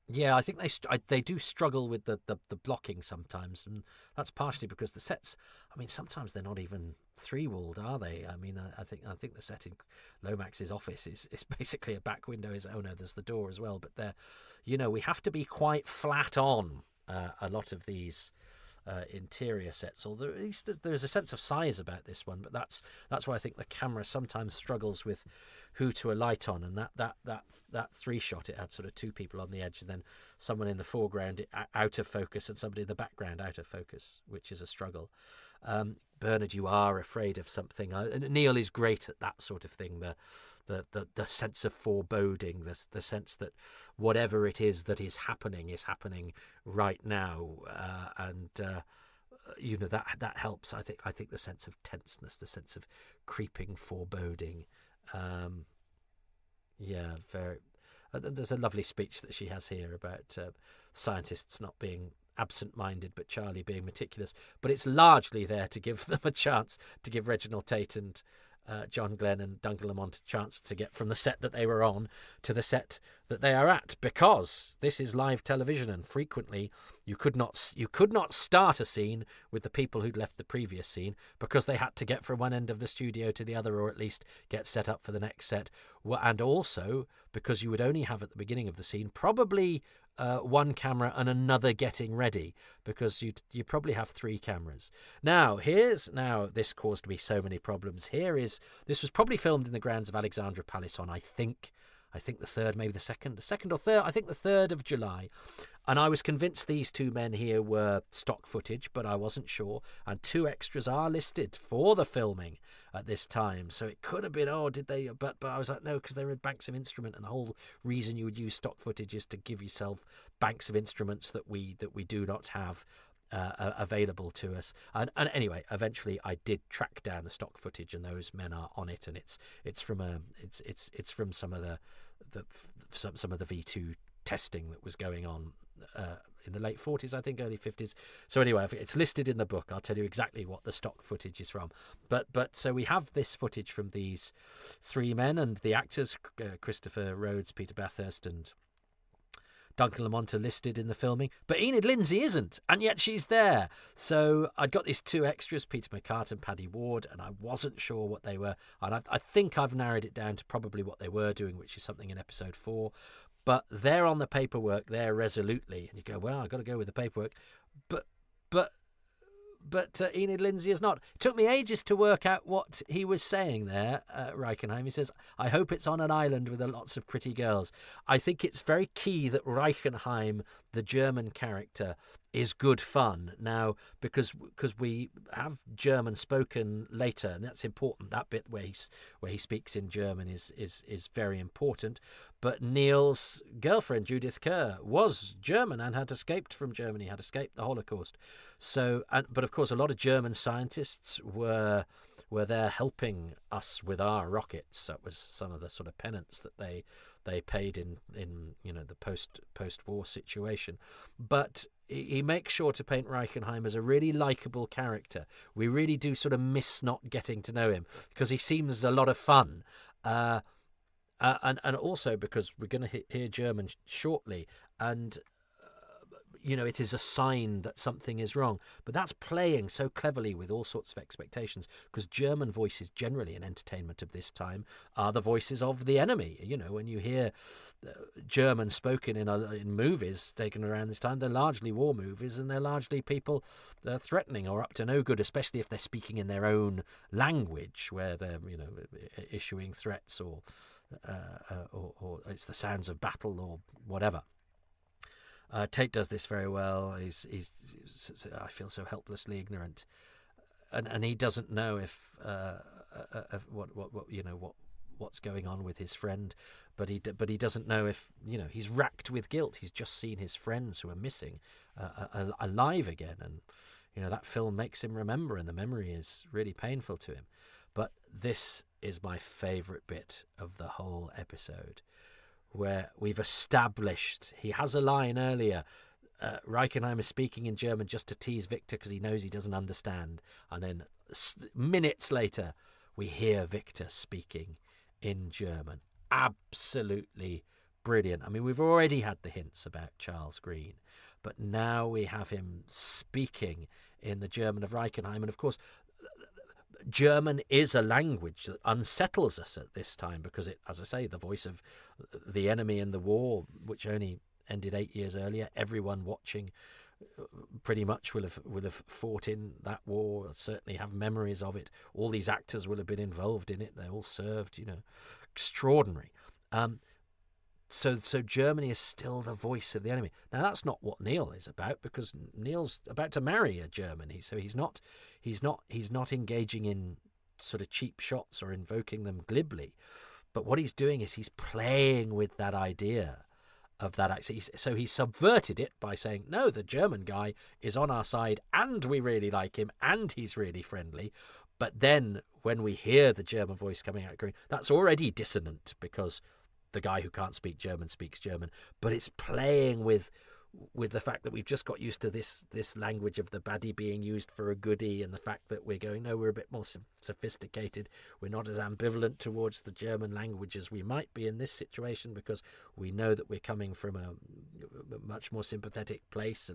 Yeah, I think they do struggle with the blocking sometimes, and that's partially because the sets, I mean, sometimes they're not even 3-walled, are they? I mean, I think the set in Lomax's office is basically a back window. Oh no, there's the door as well, but we have to be quite flat on a lot of these interior sets, although at least there's a sense of size about this one, but that's why I think the camera sometimes struggles with who to alight on. And that 3-shot, it had sort of 2 people on the edge and then someone in the foreground out of focus and somebody in the background out of focus, which is a struggle. Bernard, you are afraid of something. Kneale is great at that sort of thing, the sense of foreboding, the sense that whatever it is that is happening right now, and that helps. I think the sense of tenseness, the sense of creeping foreboding. Very. There's a lovely speech that she has here about scientists not being absent-minded, but Charlie being meticulous. But it's largely there to give them a chance, to give Reginald Tate and John Glenn and Duncan Lamont a chance to get from the set that they were on to the set that they are at, because this is live television, and frequently you could not start a scene with the people who'd left the previous scene, because they had to get from one end of the studio to the other, or at least get set up for the next set, and also because you would only have at the beginning of the scene probably one camera and another getting ready, because you probably have 3 cameras. Now this caused me so many problems. This was probably filmed in the grounds of Alexandra Palace on I think the 3rd, maybe the 2nd or 3rd, I think the 3rd of July. And I was convinced these 2 men here were stock footage, but I wasn't sure. And 2 extras are listed for the filming at this time. So it could have been, did they? But I was like, no, because they're in banks of instrument. And the whole reason you would use stock footage is to give yourself banks of instruments that we do not have available to us. And anyway, eventually I did track down the stock footage, and those men are on it. And it's from some of the V2 testing that was going on in the late 40s, I think, early 50s. So anyway, it's listed in the book. I'll tell you exactly what the stock footage is from. But so we have this footage from these 3 men, and the actors, Christopher Rhodes, Peter Bathurst, and Duncan Lamont are listed in the filming, but Enid Lindsay isn't, and yet she's there. So I'd got these 2 extras, Peter McCart and Paddy Ward, and I wasn't sure what they were. And I think I've narrowed it down to probably what they were doing, which is something in episode 4. But they're on the paperwork there resolutely, and you go, well, I've got to go with the paperwork. But Enid Lindsay is not. It took me ages to work out what he was saying there, Reichenheim. He says, I hope it's on an island with lots of pretty girls. I think it's very key that Reichenheim, the German character, is good fun now, because we have German spoken later, and that's important. That bit where he speaks in German is very important. But Kneale's girlfriend, Judith Kerr, was German and had escaped from Germany, had escaped the Holocaust. So, but of course, a lot of German scientists were there helping us with our rockets. That was some of the sort of penance that they paid in the post-war situation. But he makes sure to paint Reichenheim as a really likeable character. We really do sort of miss not getting to know him, because he seems a lot of fun. And also because we're going to hear German shortly, and it is a sign that something is wrong. But that's playing so cleverly with all sorts of expectations, because German voices generally in entertainment of this time are the voices of the enemy. When you hear German spoken in movies taken around this time, they're largely war movies, and they're largely people threatening or up to no good, especially if they're speaking in their own language, where they're issuing threats or it's the sounds of battle or whatever. Tate does this very well. He's I feel so helplessly ignorant, and he doesn't know if what's going on with his friend, but he doesn't know if he's racked with guilt. He's just seen his friends who are missing alive again, and that film makes him remember, and the memory is really painful to him. But this is my favourite bit of the whole episode, where we've established, he has a line earlier, Reichenheim is speaking in German just to tease Victor because he knows he doesn't understand. And then minutes later, we hear Victor speaking in German. Absolutely brilliant. I mean, we've already had the hints about Charles Green, but now we have him speaking in the German of Reichenheim. And of course, German is a language that unsettles us at this time because it, as I say, the voice of the enemy in the war, which only ended 8 years earlier. Everyone watching pretty much will have fought in that war, certainly have memories of it. All these actors will have been involved in it. They all served, extraordinary. So Germany is still the voice of the enemy. Now that's not what Kneale is about, because Kneale's about to marry a German. He's not engaging in sort of cheap shots or invoking them glibly. But what he's doing is he's playing with that idea of that accent. So he subverted it by saying, no, the German guy is on our side and we really like him and he's really friendly. But then when we hear the German voice coming out, that's already dissonant because the guy who can't speak German speaks German. But it's playing with the fact that we've just got used to this language of the baddie being used for a goodie, and the fact that we're going, no, we're a bit more sophisticated. We're not as ambivalent towards the German language as we might be in this situation because we know that we're coming from a much more sympathetic place.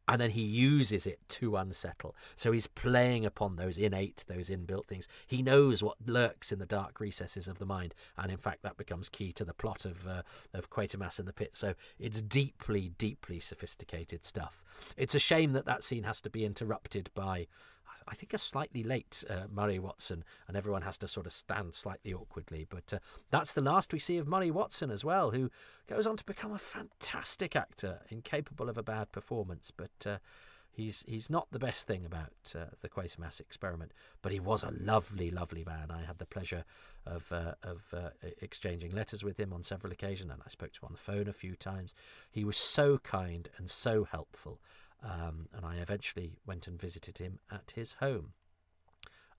And then he uses it to unsettle. So he's playing upon those inbuilt things. He knows what lurks in the dark recesses of the mind. And in fact, that becomes key to the plot of Quatermass and the Pit. So it's deeply, deeply sophisticated stuff. It's a shame that scene has to be interrupted by, I think, a slightly late Murray Watson, and everyone has to sort of stand slightly awkwardly. But that's the last we see of Murray Watson as well, who goes on to become a fantastic actor, incapable of a bad performance. But he's not the best thing about the Quatermass Experiment. But he was a lovely, lovely man. I had the pleasure of exchanging letters with him on several occasions, and I spoke to him on the phone a few times. He was so kind and so helpful. And I eventually went and visited him at his home.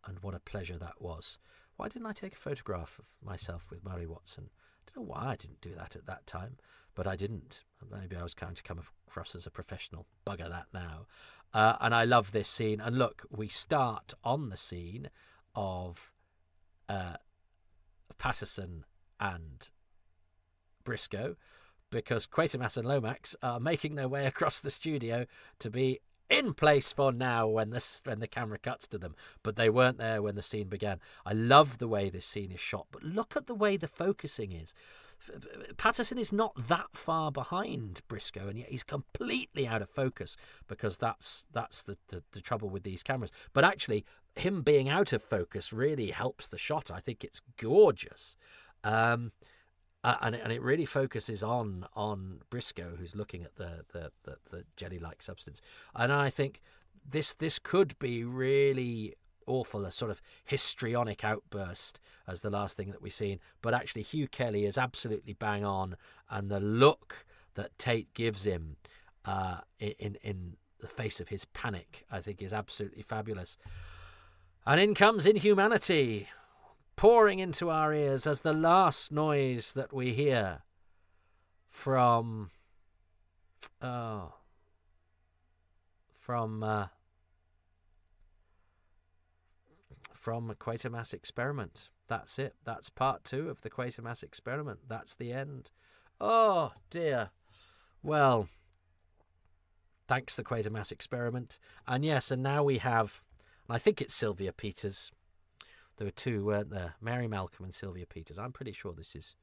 And what a pleasure that was. Why didn't I take a photograph of myself with Murray Watson? I don't know why I didn't do that at that time, but I didn't. Maybe I was going to come across as a professional. Bugger that now. And I love this scene. And look, we start on the scene of Patterson and Briscoe, because Quatermass and Lomax are making their way across the studio to be in place for now when the camera cuts to them. But they weren't there when the scene began. I love the way this scene is shot, but look at the way the focusing is. Patterson is not that far behind Briscoe, and yet he's completely out of focus, because that's the trouble with these cameras. But actually, him being out of focus really helps the shot. I think it's gorgeous. And it really focuses on Briscoe, who's looking at the jelly-like substance. And I think this could be really awful, a sort of histrionic outburst as the last thing that we've seen. But actually, Hugh Kelly is absolutely bang on, and the look that Tate gives him in the face of his panic, I think, is absolutely fabulous. And in comes Inhumanity, pouring into our ears as the last noise that we hear from Quatermass Experiment. That's it. That's part 2 of the Quatermass Experiment. That's the end. Oh dear. Well, thanks the Quatermass Experiment. And yes, and now we have, and I think it's Sylvia Peters. There were 2, weren't there? Mary Malcolm and Sylvia Peters. I'm pretty sure this is,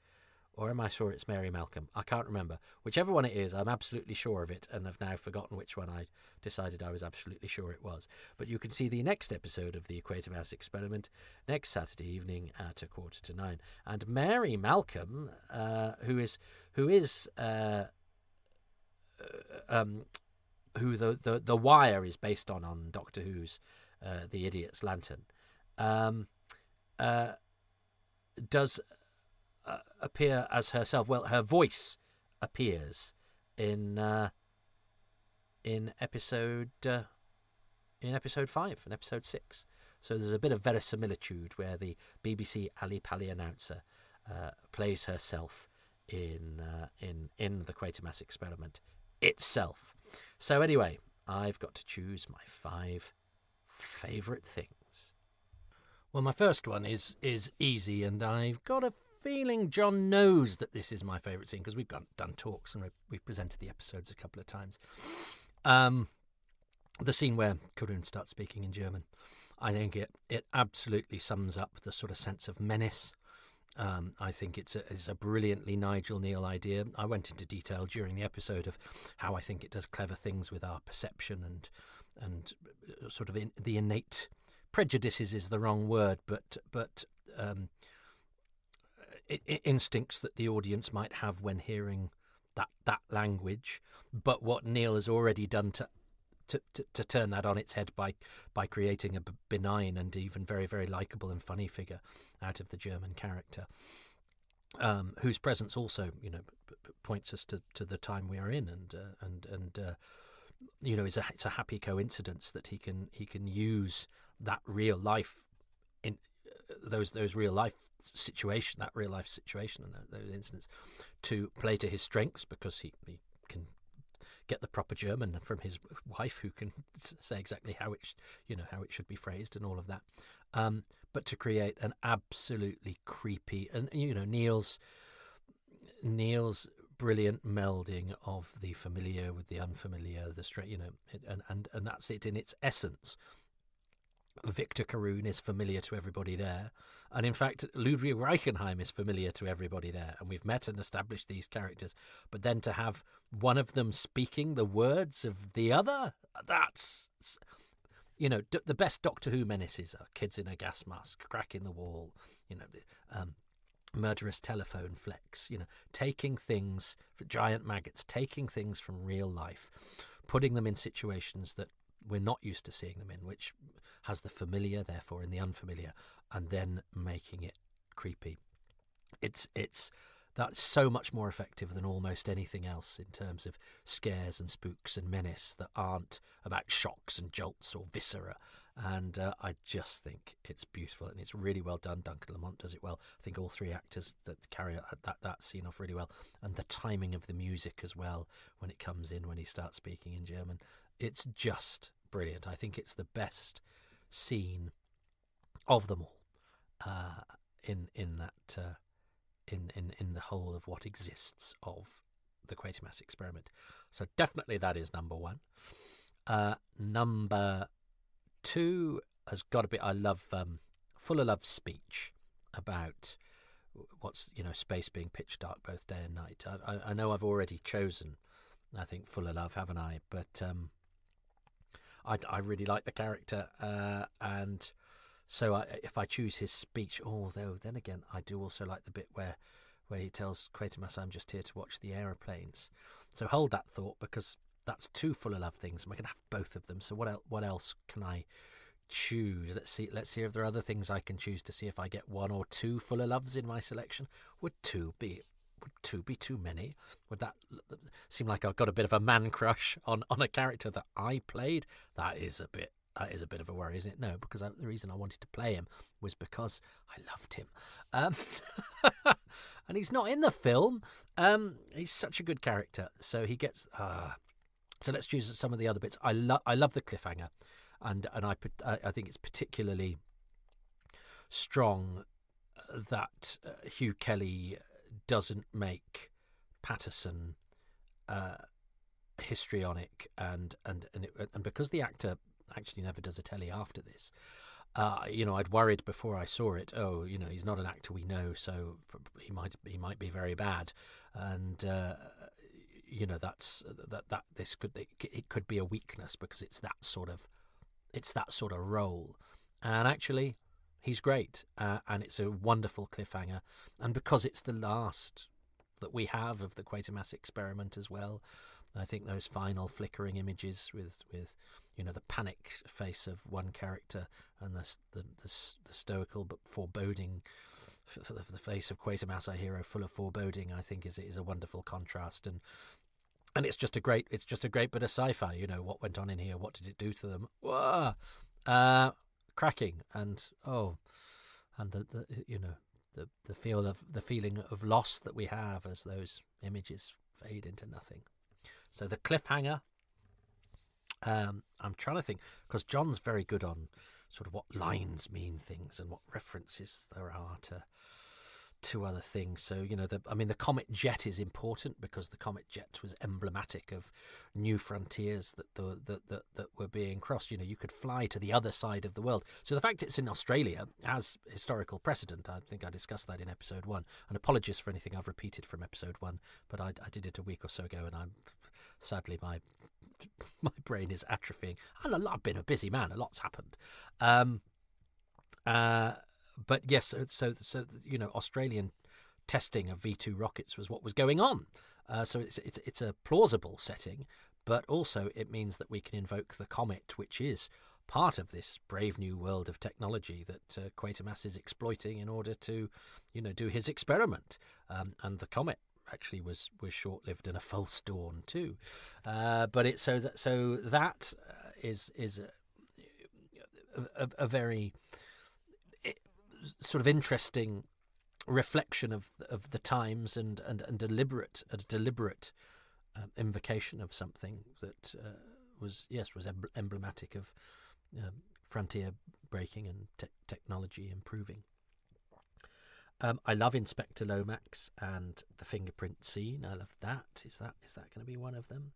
or am I sure it's Mary Malcolm? I can't remember. Whichever one it is, I'm absolutely sure of it, and have now forgotten which one I decided I was absolutely sure it was. But you can see the next episode of the Quatermass Experiment next Saturday evening at 8:45. And Mary Malcolm, who the Wire is based on Doctor Who's The Idiot's Lantern, does appear as herself. Well, her voice appears in episode 5 and episode 6. So there's a bit of verisimilitude where the BBC Ali Pali announcer plays herself in the Quatermass Experiment itself. So anyway, I've got to choose my 5 favourite things. Well, my first one is easy, and I've got a feeling Jon knows that this is my favourite scene because we've done talks and we've presented the episodes a couple of times. The scene where Karun starts speaking in German. I think it absolutely sums up the sort of sense of menace. I think it's a brilliantly Nigel Kneale idea. I went into detail during the episode of how I think it does clever things with our perception and sort of the innate prejudices is the wrong word, but instincts that the audience might have when hearing that language. But what Kneale has already done to turn that on its head by creating a benign and even very, very likeable and funny figure out of the German character, whose presence also, points us to the time we are in, and it's a happy coincidence that he can use that real life in those real life situation, that real life situation, and those incidents to play to his strengths, because he can get the proper German from his wife, who can say exactly how it should be phrased and all of that. But to create an absolutely creepy and Kneale's brilliant melding of the familiar with the unfamiliar, and that's it in its essence. Victor Karun is familiar to everybody there, and in fact Ludwig Reichenheim is familiar to everybody there, and we've met and established these characters, but then to have one of them speaking the words of the other, that's the best Doctor Who menaces are kids in a gas mask, crack in the wall, murderous telephone flex, taking things, giant maggots, taking things from real life, putting them in situations that we're not used to seeing them in, which has the familiar, therefore, in the unfamiliar, and then making it creepy. That's so much more effective than almost anything else in terms of scares and spooks and menace that aren't about shocks and jolts or viscera. And I just think it's beautiful, and it's really well done. Duncan Lamont does it well. I think all 3 actors that carry that scene off really well, and the timing of the music as well when it comes in, when he starts speaking in German. It's just brilliant. I think it's the best scene of them all in the whole of what exists of the Quatermass Experiment. So definitely that is number 1. Number 2 has got to be, I love Fuller Love's speech about what's space being pitch dark both day and night. I know I've already chosen, I think, Fuller Love, haven't I? But I really like the character, and so if I choose his speech, although then again I do also like the bit where he tells Quatermass, "I'm just here to watch the aeroplanes." So hold that thought, because that's 2 Fuller Love things, and we're going to have both of them. So what else can I choose? Let's see if there are other things I can choose to see if I get 1 or 2 Fuller Loves in my selection. Would 2 be too many? Would that seem like I've got a bit of a man crush on a character that I played? That is a bit of a worry, isn't it? No, because the reason I wanted to play him was because I loved him, and he's not in the film. He's such a good character, so he gets. So let's choose some of the other bits. I love the cliffhanger, and I think it's particularly strong that Hugh Kelly doesn't make Patterson histrionic, and because the actor actually never does a telly after this. I'd worried before I saw it. He's not an actor we know, so he might be very bad, and it could be a weakness because it's that sort of role, and actually he's great, and it's a wonderful cliffhanger, and because it's the last that we have of the Quatermass Experiment as well. I think those final flickering images with the panic face of one character and the stoical but foreboding the face of Quatermass, our hero, full of foreboding, I think is a wonderful contrast, and it's just a great bit of sci-fi. What went on in here? What did it do to them? cracking, and the you know, the feeling of loss that we have as those images fade into nothing. So the cliffhanger. I'm trying to think, because Jon's very good on sort of what lines mean things and what references there are to other things. So, you know, the comet jet is important because the comet jet was emblematic of new frontiers that were being crossed. You know, you could fly to the other side of the world. So the fact it's in Australia has historical precedent. I think I discussed that in episode 1. And apologies for anything I've repeated from episode 1, but I did it a week or so ago, and sadly my brain is atrophying. And I've been a busy man. A lot's happened. But yes, so you know, Australian testing of V2 rockets was what was going on. So it's a plausible setting, but also it means that we can invoke the comet, which is part of this brave new world of technology that Quatermass is exploiting in order to, you know, do his experiment. And the comet actually was short-lived and a false dawn too. But it's so that is a very sort of interesting reflection of the times and a deliberate invocation of something that was emblematic of frontier breaking and technology improving. I love Inspector Lomax and the fingerprint scene. I love that. Is that going to be one of them?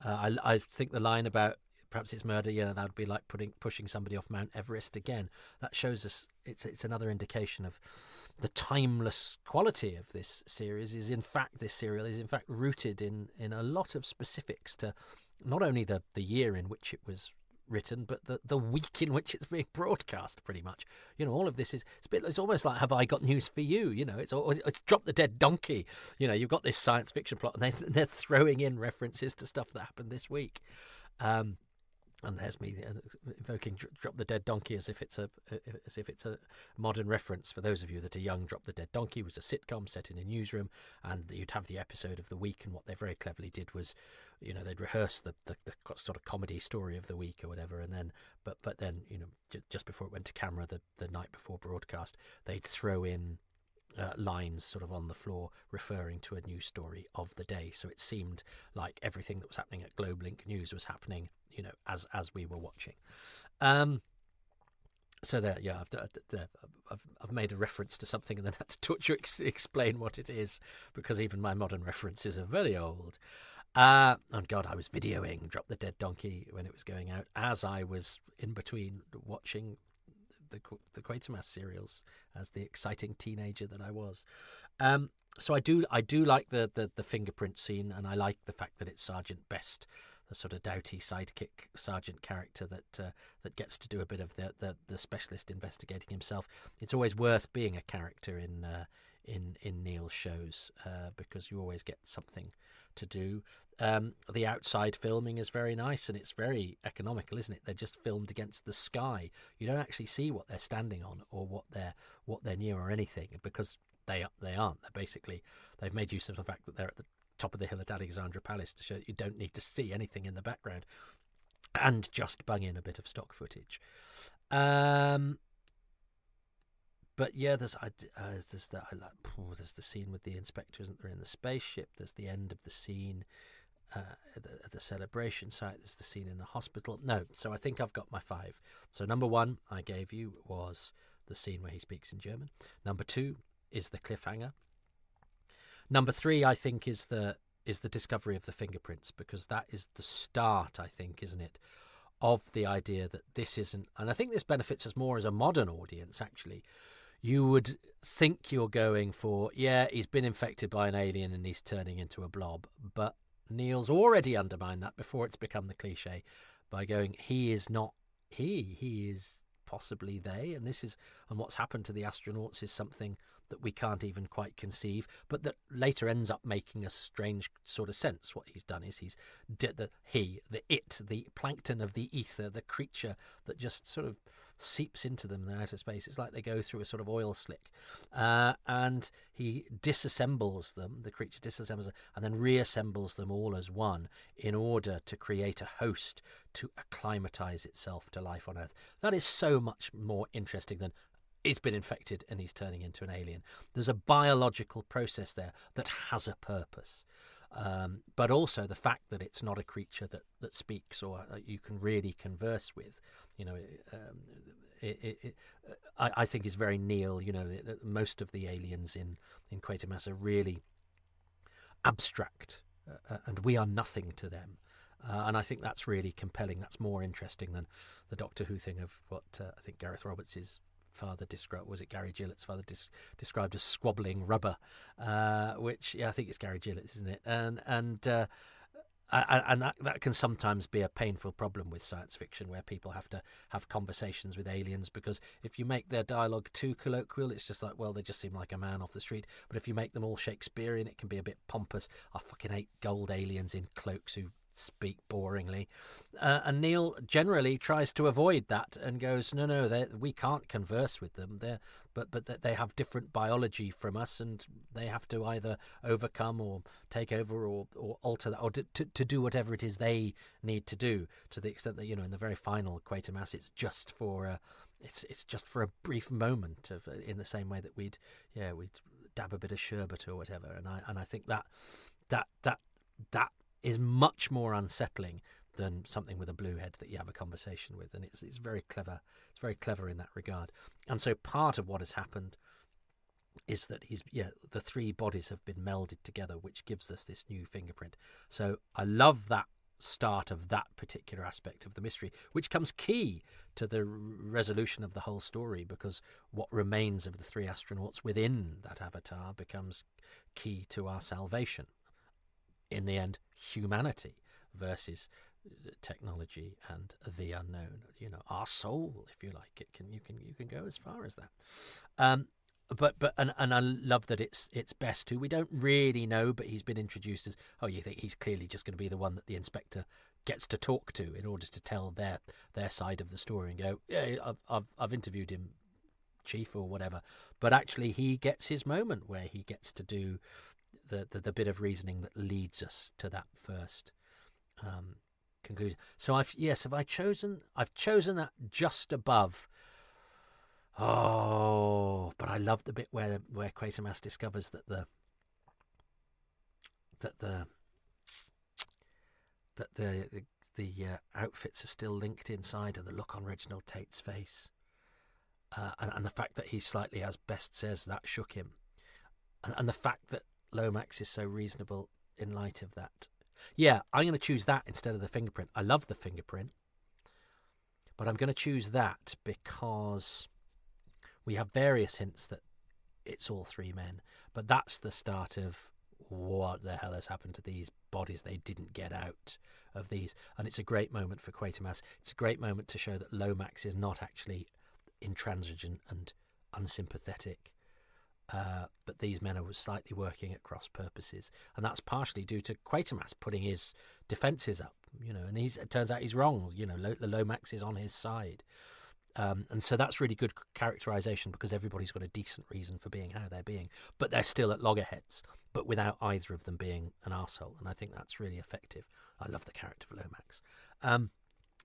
I think the line about perhaps it's murder, that would be like pushing somebody off Mount Everest again. That shows us it's another indication of the timeless quality of this series. This serial is in fact rooted in a lot of specifics to not only the year in which it was written, but the week in which it's being broadcast. Pretty much, you know, all of this it's almost like Have I Got News for You? You know, it's Drop the Dead Donkey. You know, you've got this science fiction plot, and they're throwing in references to stuff that happened this week. And there's me invoking Drop the Dead Donkey as if it's a modern reference. For those of you that are young, Drop the Dead Donkey was a sitcom set in a newsroom, and you'd have the episode of the week, and what they very cleverly did was, you know, they'd rehearse the sort of comedy story of the week or whatever, and then but then, you know, just before it went to camera, the night before broadcast, they'd throw in lines sort of on the floor referring to a news story of the day. So it seemed like everything that was happening at GlobeLink News was happening, you know, as we were watching. So there, yeah, I've made a reference to something and then had to explain what it is, because even my modern references are very old. And God, I was videoing Drop the Dead Donkey when it was going out, as I was in between watching the Quatermass serials as the exciting teenager that I was. So I do like the fingerprint scene, and I like the fact that it's Sergeant Best, the sort of doughty sidekick sergeant character that gets to do a bit of the specialist investigating himself. It's always worth being a character in Kneale's shows, because you always get something to do. The outside filming is very nice, and it's very economical, isn't it? They're just filmed against the sky. You don't actually see what they're standing on or what they're near or anything, because they aren't. They've made use of the fact that they're at the top of the hill at Alexandra Palace to show that you don't need to see anything in the background, and just bung in a bit of stock footage. But yeah, there's the scene with the inspector, isn't there, in the spaceship? There's the end of the scene at the celebration site. There's the scene in the hospital. No, so I think I've got my 5. So number 1 I gave you was the scene where he speaks in German. Number 2 is the cliffhanger. Number 3 I think is the discovery of the fingerprints, because that is the start, I think, isn't it, of the idea that this isn't, and I think this benefits us more as a modern audience, actually. You would think you're going for, he's been infected by an alien and he's turning into a blob. But Kneale's already undermined that before it's become the cliche by going, he is not he is possibly they. And what's happened to the astronauts is something that we can't even quite conceive, but that later ends up making a strange sort of sense. What he's done is he's the plankton of the ether, the creature that just sort of seeps into them in outer space. It's like they go through a sort of oil slick, and he disassembles them. The creature disassembles them and then reassembles them all as one in order to create a host to acclimatize itself to life on Earth. That is so much more interesting than he's been infected and he's turning into an alien. There's a biological process there that has a purpose. But also the fact that it's not a creature that speaks or you can really converse with, I think is very Kneale. Most of the aliens in Quatermass are really abstract, and we are nothing to them. And I think that's really compelling. That's more interesting than the Doctor Who thing of what I think Gareth Roberts' father described, was it Gary Gillett's father described as squabbling rubber, which I think it's Gary Gillett's, isn't it? And that can sometimes be a painful problem with science fiction, where people have to have conversations with aliens, because if you make their dialogue too colloquial, it's just like, well, they just seem like a man off the street. But if you make them all Shakespearean, it can be a bit pompous. I fucking hate gold aliens in cloaks who speak boringly, and Kneale generally tries to avoid that and goes, no, we can't converse with them. But they have different biology from us, and they have to either overcome or take over or alter that, or to do whatever it is they need to do. To the extent that in the very final Quatermass, it's just for it's just for a brief moment of, in the same way that we'd dab a bit of sherbet or whatever. And I think that is much more unsettling than something with a blue head that you have a conversation with, and it's very clever. It's very clever in that regard. And so part of what has happened is that the three bodies have been melded together, which gives us this new fingerprint. So I love that start of that particular aspect of the mystery, which comes key to the resolution of the whole story, because what remains of the three astronauts within that avatar becomes key to our salvation. In the end, humanity versus technology and the unknown. Our soul, if you like, you can go as far as that. But I love that it's Best, who we don't really know, but he's been introduced as, you think he's clearly just going to be the one that the inspector gets to talk to in order to tell their side of the story and go, yeah, I've interviewed him, Chief, or whatever. But actually, he gets his moment where he gets to do the bit of reasoning that leads us to that first conclusion. So I've chosen that just above. But I love the bit where Quatermass discovers that the outfits are still linked inside, and the look on Reginald Tate's face, and the fact that he slightly, as Best says, that shook him, and the fact that Lomax is so reasonable in light of that. Yeah, I'm going to choose that instead of the fingerprint. I love the fingerprint, but I'm going to choose that because we have various hints that it's all three men, but that's the start of what the hell has happened to these bodies. They didn't get out of these, and it's a great moment for Quatermass. It's a great moment to show that Lomax is not actually intransigent and unsympathetic, but these men are slightly working at cross purposes, and that's partially due to Quatermass putting his defences up, and it turns out he's wrong. Lomax is on his side, and so that's really good characterisation, because everybody's got a decent reason for being how they're being, but they're still at loggerheads, but without either of them being an arsehole, and I think that's really effective. I love the character of Lomax.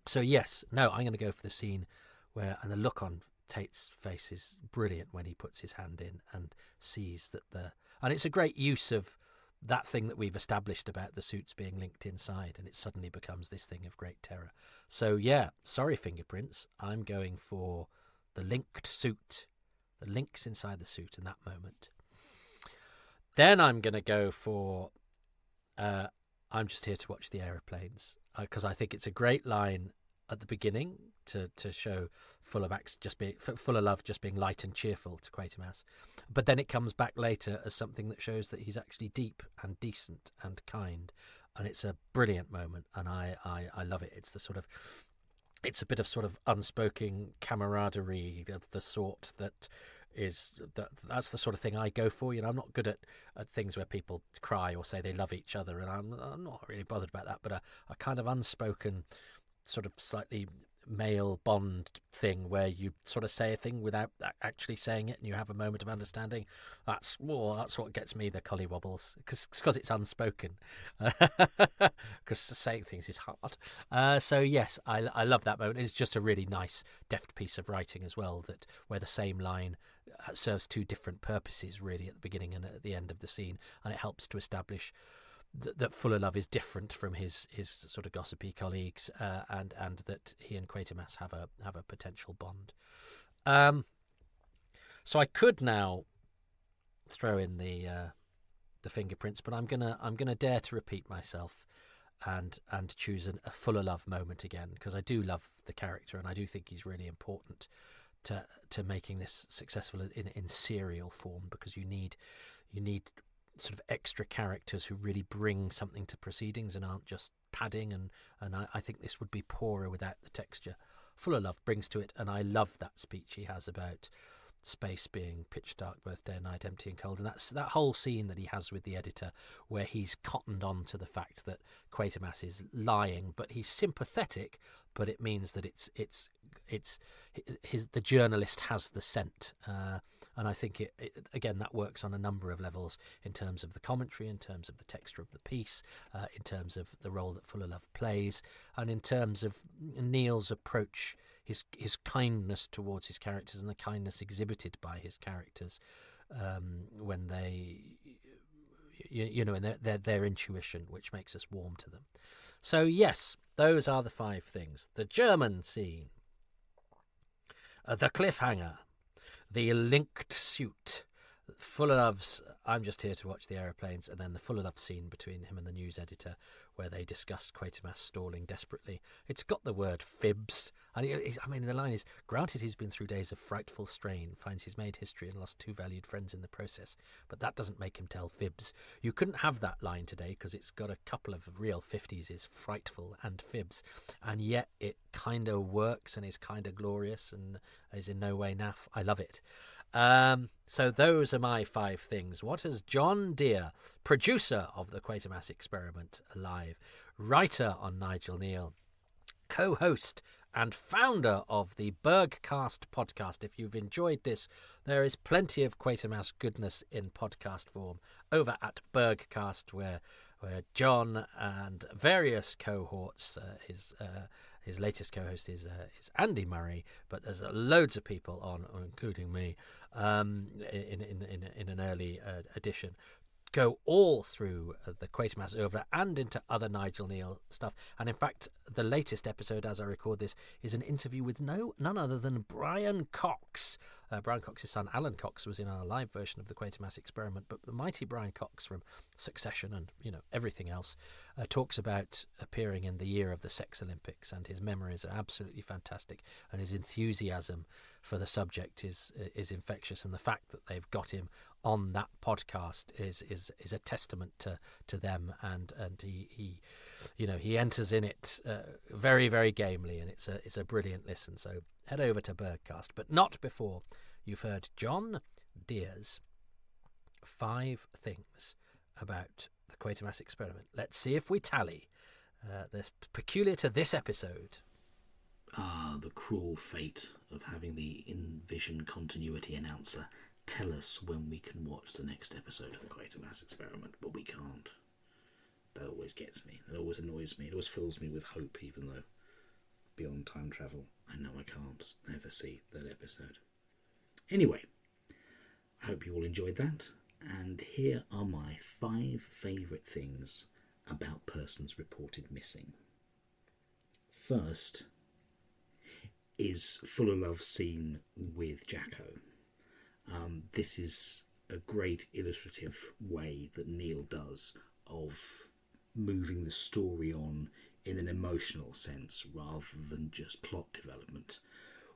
So yes, no, I'm going to go for the scene where, and the look on Tate's face is brilliant when he puts his hand in and sees that and it's a great use of that thing that we've established about the suits being linked inside, and it suddenly becomes this thing of great terror. So yeah, sorry fingerprints, I'm going for the linked suit, the links inside the suit in that moment. Then I'm going to go for I'm just here to watch the aeroplanes, because I think it's a great line at the beginning to show full of love, just being light and cheerful to Quatermass, but then it comes back later as something that shows that he's actually deep and decent and kind, and it's a brilliant moment, and I love it. It's it's a bit of sort of unspoken camaraderie of the sort that's the sort of thing I go for. I'm not good at things where people cry or say they love each other, and I'm not really bothered about that, but a kind of unspoken, sort of slightly male Bond thing where you sort of say a thing without actually saying it, and you have a moment of understanding. That's what gets me the collywobbles, because it's unspoken. Because saying things is hard. So yes, I love that moment. It's just a really nice, deft piece of writing as well, that where the same line serves two different purposes, really, at the beginning and at the end of the scene, and it helps to establish that Fuller Love is different from his sort of gossipy colleagues, and that he and Quatermass have a potential bond. So I could now throw in the fingerprints, but I'm gonna dare to repeat myself and choose a Fuller Love moment again, because I do love the character and I do think he's really important to making this successful in serial form, because you need sort of extra characters who really bring something to proceedings and aren't just padding, and I think this would be poorer without the texture Fuller Love brings to it. And I love that speech he has about space being pitch dark both day and night, empty and cold, and that whole scene that he has with the editor where he's cottoned on to the fact that Quatermass is lying, but he's sympathetic, but it means that the journalist has the scent, and I think it again, that works on a number of levels, in terms of the commentary, in terms of the texture of the piece, in terms of the role that Fuller Love plays, and in terms of Kneale's approach, his kindness towards his characters and the kindness exhibited by his characters when they, and their intuition, which makes us warm to them. So yes, those are the 5 things: the German scene, the cliffhanger, the linked suit, Fuller Love's "I'm just here to watch the aeroplanes," and then the Fuller Love scene between him and the news editor, where they discuss Quatermass stalling desperately. It's got the word fibs, and the line is, "Granted, he's been through days of frightful strain, finds he's made history and lost 2 valued friends in the process, but that doesn't make him tell fibs." You couldn't have that line today, because it's got a couple of real 50s, is frightful and fibs, and yet it kind of works and is kind of glorious and is in no way naff. I love it. So those are my 5 things. What has Jon Dear, producer of the Quatermass Experiment Live, writer on Nigel Kneale, co-host and founder of the BERGCast podcast. If you've enjoyed this, there is plenty of Quatermass goodness in podcast form over at BERGCast, where John and various cohorts, his latest co-host is Andy Murray, but there's loads of people on, including me, in an early edition, go all through the Quatermass oeuvre and into other Nigel Kneale stuff. And in fact, the latest episode, as I record this, is an interview with none other than Brian Cox. Brian Cox's son, Alan Cox, was in our live version of the Quatermass Experiment, but the mighty Brian Cox from Succession and everything else talks about appearing in the year of the Sex Olympics, and his memories are absolutely fantastic, and his enthusiasm for the subject is infectious, and the fact that they've got him on that podcast is a testament to them, and he enters in it very, very gamely, and it's a brilliant listen. So head over to BERGCast, but not before you've heard Jon Dear's 5 things about the Quatermass Experiment. Let's see if we tally. They're peculiar to this episode. The cruel fate of having the in-vision continuity announcer tell us when we can watch the next episode of the Quatermass Experiment, but we can't. That always gets me. That always annoys me. It always fills me with hope, even though beyond time travel, I know I can't ever see that episode. Anyway, I hope you all enjoyed that, and here are my 5 favourite things about persons reported missing. First is Fuller Love's scene with Jacko. This is a great illustrative way that Kneale does of moving the story on in an emotional sense rather than just plot development,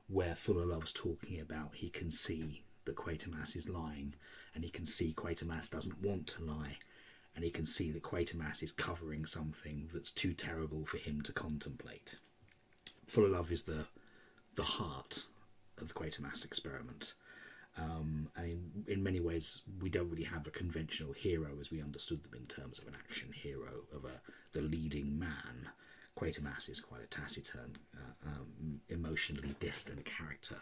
where Fuller Love's talking about he can see that Quatermass is lying, and he can see Quatermass doesn't want to lie, and he can see that Quatermass is covering something that's too terrible for him to contemplate. Fuller Love is the heart of the Quatermass Experiment. And in many ways, we don't really have a conventional hero as we understood them in terms of an action hero, of the leading man. Quatermass is quite a taciturn, emotionally distant character.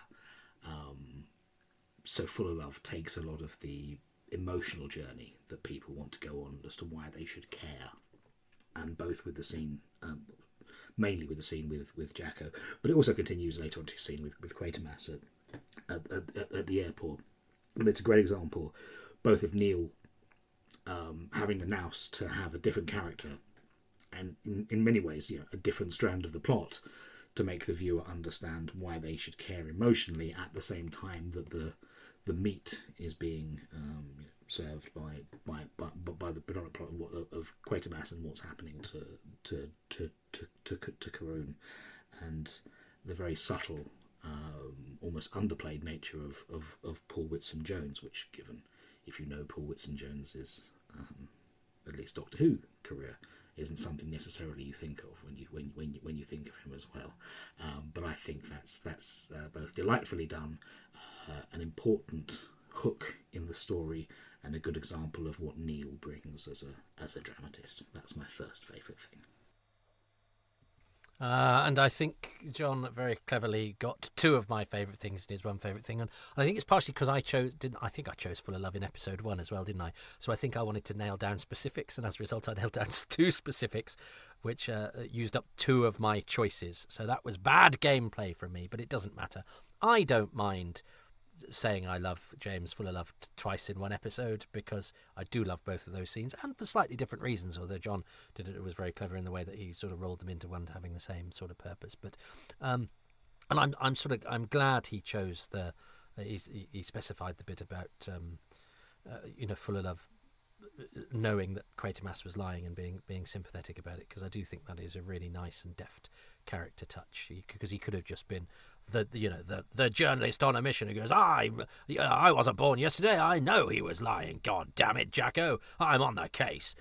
So Full of Love takes a lot of the emotional journey that people want to go on as to why they should care, and both with the scene, mainly with the scene with Jacko, but it also continues later on to scene with Quatermass at the airport. And it's a great example, both of Kneale having the nous to have a different character, and in many ways, a different strand of the plot to make the viewer understand why they should care emotionally, at the same time that the meat is being served by the predominant plot of Quatermass and what's happening to Karun, and the very subtle, almost underplayed nature of Paul Whitson-Jones, which, given if you know Paul Whitson-Jones's at least Doctor Who career, isn't something necessarily you think of when you think of him as well. But I think that's both delightfully done, an important hook in the story, and a good example of what Kneale brings as a dramatist. That's my first favourite thing. And I think John very cleverly got two of my favourite things in his one favourite thing, and I think it's partially because I chose Full of Love in episode 1 as well, didn't I? So I think I wanted to nail down specifics, and as a result I nailed down 2 specifics, which used up 2 of my choices. So that was bad gameplay from me, but it doesn't matter. I don't mind saying I love James Full of Love twice in one episode, because I do love both of those scenes, and for slightly different reasons, although John did it was very clever in the way that he sort of rolled them into one having the same sort of purpose. But and I'm glad he chose he specified the bit about Full of Love knowing that Quatermass was lying and being sympathetic about it, because I do think that is a really nice and deft character touch, because he could have just been the journalist on a mission who goes, I wasn't born yesterday, I know he was lying, god damn it, Jacko, I'm on the case,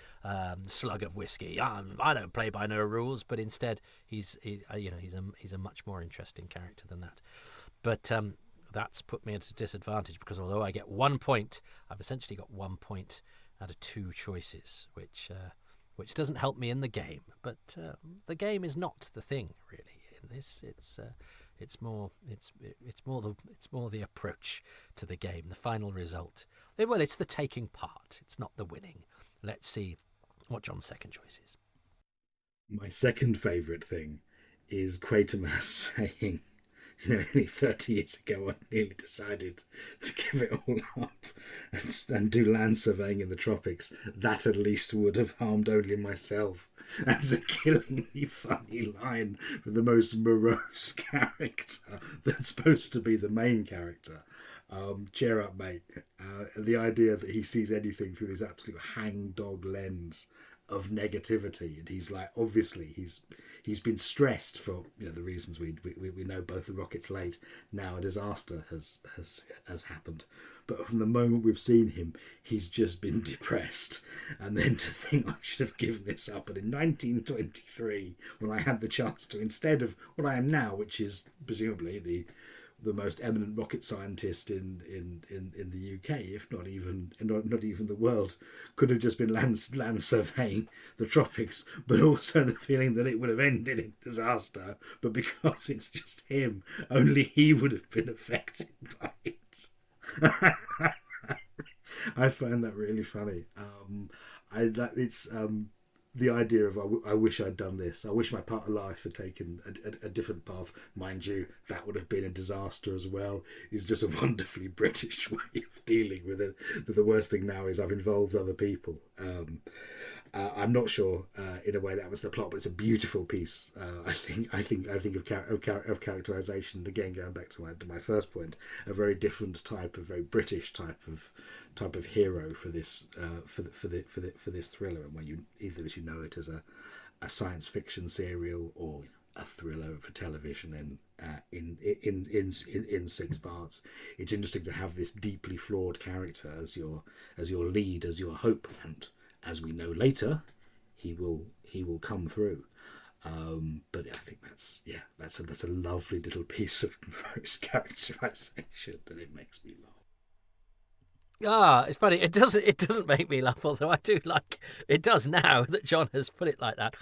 slug of whiskey, I don't play by no rules. But instead he's a much more interesting character than that. But that's put me at a disadvantage, because although I get 1 point, I've essentially got 1 point out of 2 choices, which doesn't help me in the game. But the game is not the thing really in this. It's more the approach to the game, the final result. Well, it's the taking part. It's not the winning. Let's see what John's second choice is. My second favourite thing is Quatermass saying, nearly 30 years ago, I nearly decided to give it all up and do land surveying in the tropics. That at least would have harmed only myself. That's a killingly funny line from the most morose character that's supposed to be the main character. Cheer up, mate. The idea that he sees anything through this absolute hangdog lens of negativity, and he's like, obviously he's been stressed for the reasons we know. Both the rocket's late, now a disaster has happened, but from the moment we've seen him, he's just been depressed. And then to think I should have given this up, and in 1923, when I had the chance to, instead of what I am now, which is presumably the most eminent rocket scientist in the UK, if not even the world, could have just been land surveying the tropics, but also the feeling that it would have ended in disaster. But because it's just him, only he would have been affected by it. I find that really funny. The idea of I wish I'd done this. I wish my part of life had taken a different path. Mind you, that would have been a disaster as well. Is just a wonderfully British way of dealing with it. The worst thing now is I've involved other people. I'm not sure in a way that was the plot, but it's a beautiful piece. I think of characterization. Again, going back to my first point, a very different type, a very British type of hero for this this thriller. And when you either as you know it as a science fiction serial or a thriller for television in 6 parts, it's interesting to have this deeply flawed character as your lead, as your hope, and as we know later, he will come through. But I think that's a lovely little piece of morose characterization, and it makes me laugh. It's funny. It doesn't make me laugh, although I do like it. Does now that John has put it like that.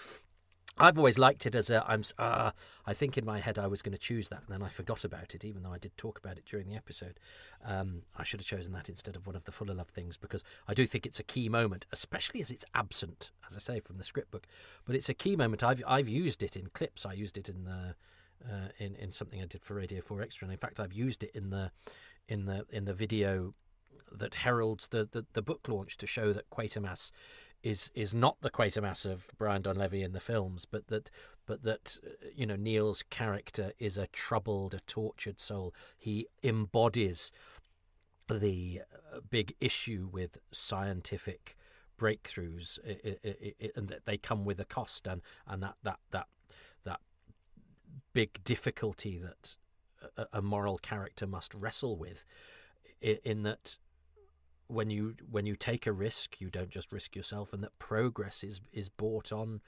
I've always liked it as I think in my head I was going to choose that, and then I forgot about it, even though I did talk about it during the episode. I should have chosen that instead of one of the Full of Love things, because I do think it's a key moment, especially as it's absent, as I say, from the script book. But it's a key moment. I've used it in clips. I used it in something I did for Radio 4 Extra, and in fact I've used it in the video that heralds the book launch, to show that Quatermass is not the Quatermass of Brian Donlevy in the films, but that Kneale's character is a troubled, a tortured soul. He embodies the big issue with scientific breakthroughs, and that they come with a cost, and that big difficulty that a moral character must wrestle with, in that when you take a risk, you don't just risk yourself, and that progress is bought on.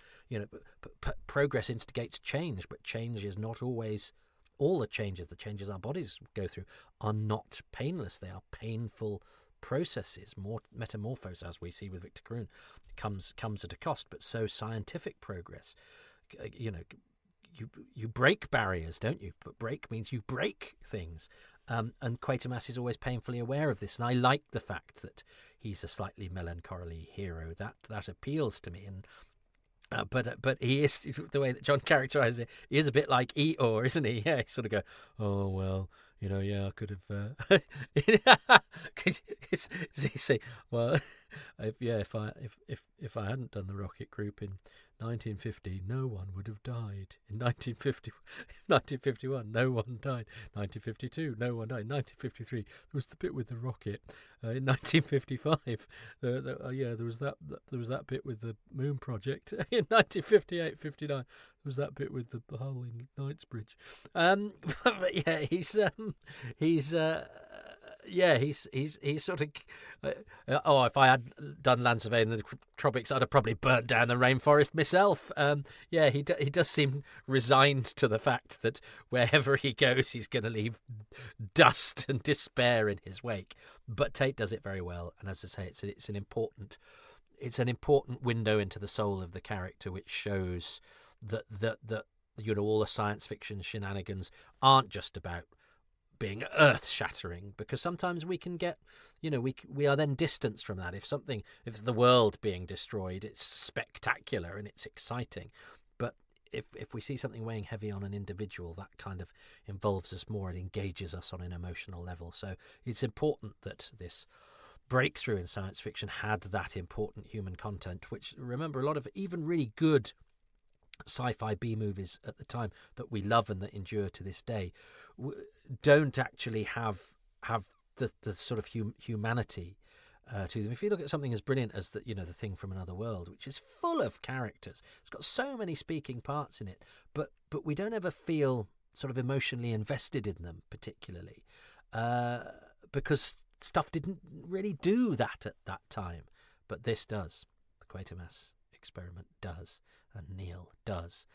Progress instigates change, but change is not always. All the changes our bodies go through are not painless. They are painful processes. More metamorphose, as we see with Victor Carroon, comes at a cost. But so scientific progress, you break barriers, don't you? But break means you break things. And Quatermass is always painfully aware of this, and I like the fact that he's a slightly melancholy hero. That appeals to me, and but he is, the way that John characterizes it, he is a bit like Eeyore, isn't he? Yeah, he sort of go, oh well, yeah, I could have. See, well, if I hadn't done the rocket group in 1950, no one would have died. In 1951, no one died. 1952, no one died. 1953, there was the bit with the rocket. In 1955, there was that bit with the moon project. In 1958, 59, there was that bit with the hole in Knightsbridge. But yeah, he's sort of. If I had done land surveying in the tropics, I'd have probably burnt down the rainforest myself. He does seem resigned to the fact that wherever he goes, he's going to leave dust and despair in his wake. But Tate does it very well, and as I say, it's an important window into the soul of the character, which shows that all the science fiction shenanigans aren't just about being earth-shattering, because sometimes we can get, we are then distanced from that. If the world being destroyed, it's spectacular and it's exciting. But if we see something weighing heavy on an individual, that kind of involves us more. It engages us on an emotional level. So it's important that this breakthrough in science fiction had that important human content, which, remember, a lot of even really good sci-fi B movies at the time that we love and that endure to this day don't actually have the sort of humanity to them. If you look at something as brilliant as the Thing from Another World, which is full of characters, it's got so many speaking parts in it, but we don't ever feel sort of emotionally invested in them particularly, because stuff didn't really do that at that time. But this does. The Quatermass Experiment does, and Kneale does.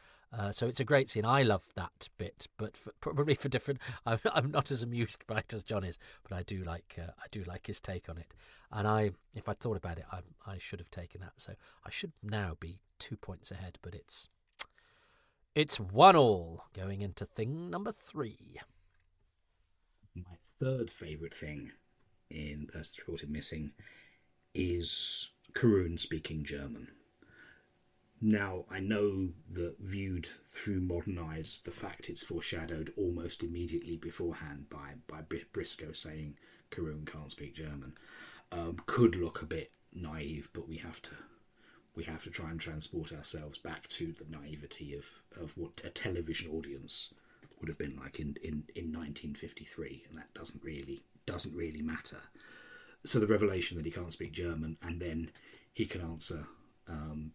So it's a great scene. I love that bit, but probably for different. I'm not as amused by it as John is, but I do like his take on it. And if I thought about it, I should have taken that. So I should now be 2 points ahead, but it's 1-1 going into thing number 3. My third favourite thing in Persons Reported Missing is Carroon speaking German. Now, I know that viewed through modern eyes, the fact it's foreshadowed almost immediately beforehand by Briscoe saying Carroon can't speak German could look a bit naive, but we have to try and transport ourselves back to the naivety of what a television audience would have been like in 1953, and that doesn't really matter. So the revelation that he can't speak German, and then he can answer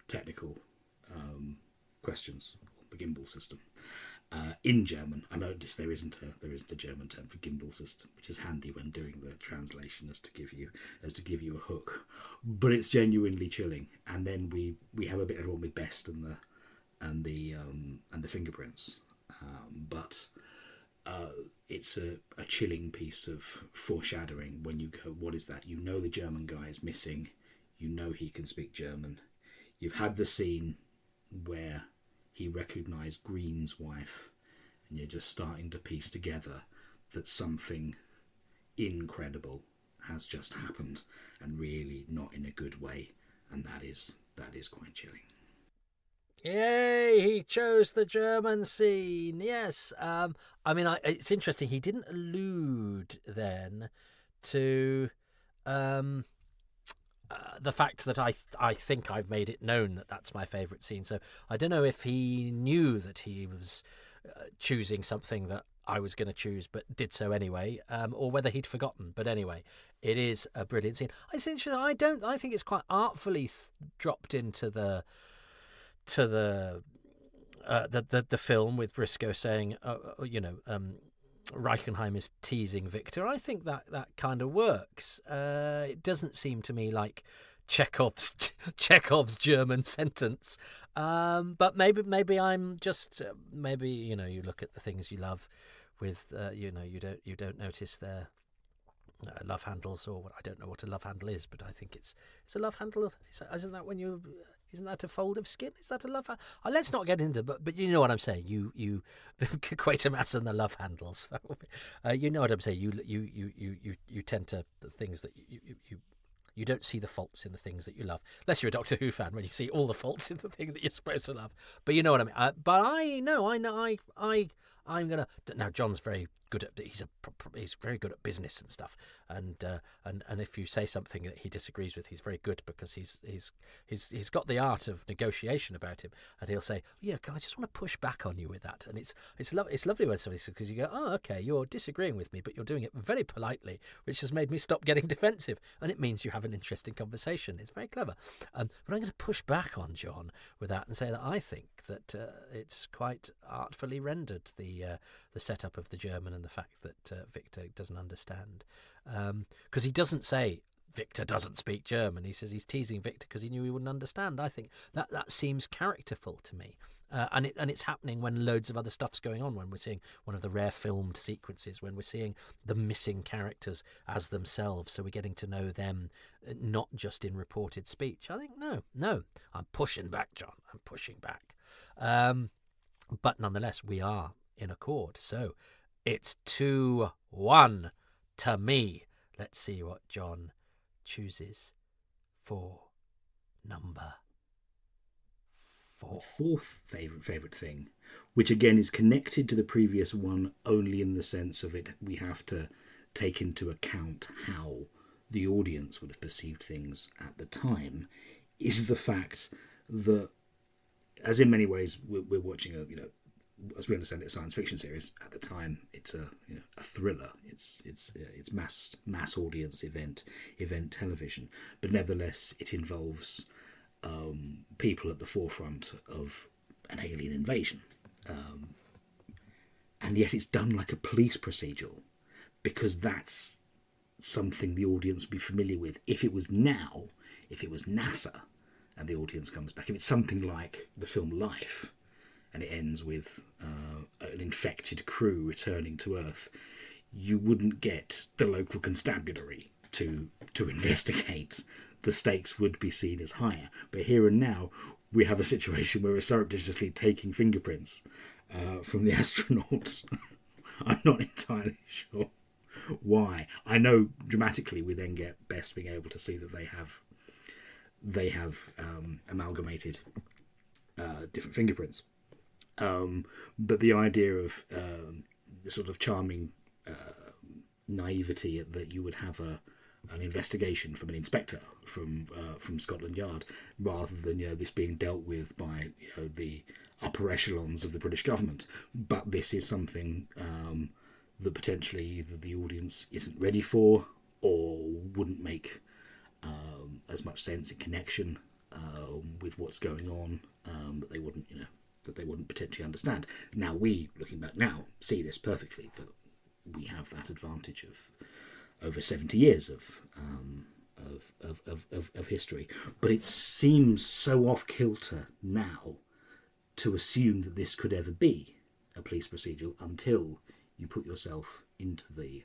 technical questions on the gimbal system in German. I noticed there isn't a German term for gimbal system, which is handy when doing the translation as to give you a hook. But it's genuinely chilling. And then we have a bit of one with Best and the fingerprints. But it's a chilling piece of foreshadowing when you go, what is that? The German guy is missing. He can speak German. You've had the scene where he recognised Green's wife, and you're just starting to piece together that something incredible has just happened, and really not in a good way, and that is quite chilling. Yay! He chose the German scene. Yes. It's interesting. He didn't allude then to the fact that I think I've made it known that that's my favourite scene. So I don't know if he knew that he was choosing something that I was going to choose, but did so anyway, or whether he'd forgotten. But anyway, it is a brilliant scene. I think it's quite artfully dropped into the film, with Briscoe saying, Reichenheim is teasing Victor. I think that kind of works. It doesn't seem to me like Chekhov's German sentence, but maybe I'm just you look at the things you love with you don't notice their love handles, or I don't know what a love handle is, but I think it's a love handle. Isn't that a fold of skin? Is that a love handle? Let's not get into but you know what I'm saying. You Quatermass and the love handles. You know what I'm saying. You tend to the things that you don't see the faults in the things that you love, unless you're a Doctor Who fan, when you see all the faults in the thing that you're supposed to love. But you know what I mean. But I'm gonna now. John's very good at he's very good at business and stuff, and if you say something that he disagrees with, he's very good, because he's got the art of negotiation about him, and he'll say, yeah, I just want to push back on you with that, and it's lovely when somebody says, because you go, oh, okay, you're disagreeing with me, but you're doing it very politely, which has made me stop getting defensive, and it means you have an interesting conversation. It's very clever. But I'm going to push back on John with that and say that I think that it's quite artfully rendered, the setup of the German, and the fact that Victor doesn't understand, because he doesn't say Victor doesn't speak German. He says he's teasing Victor because he knew he wouldn't understand. I think that seems characterful to me, and it's happening when loads of other stuff's going on. When we're seeing one of the rare filmed sequences, when we're seeing the missing characters as themselves, so we're getting to know them, not just in reported speech. I think no, I'm pushing back, John. I'm pushing back, but nonetheless, we are in accord. So it's 2-1 to me. Let's see what John chooses for number 4. My fourth favourite thing, which again is connected to the previous one only in the sense of it, we have to take into account how the audience would have perceived things at the time, is the fact that, as in many ways we're watching as we understand it, a science fiction series. At the time, it's a thriller. It's mass audience event television, but nevertheless, it involves people at the forefront of an alien invasion, and yet it's done like a police procedural, because that's something the audience would be familiar with. If it was NASA, and the audience comes back, if it's something like the film Life, and it ends with an infected crew returning to Earth, you wouldn't get the local constabulary to investigate. The stakes would be seen as higher. But here and now, we have a situation where we're surreptitiously taking fingerprints from the astronauts. I'm not entirely sure why. I know dramatically we then get Best being able to see that they have amalgamated different fingerprints. But the idea of the sort of charming naivety that you would have an investigation from an inspector from Scotland Yard, rather than this being dealt with by the upper echelons of the British government. But this is something that potentially either the audience isn't ready for, or wouldn't make as much sense in connection with what's going on, that they wouldn't potentially understand. Now we, looking back now, see this perfectly, but we have that advantage of over 70 years of history. But it seems so off kilter now to assume that this could ever be a police procedural until you put yourself into the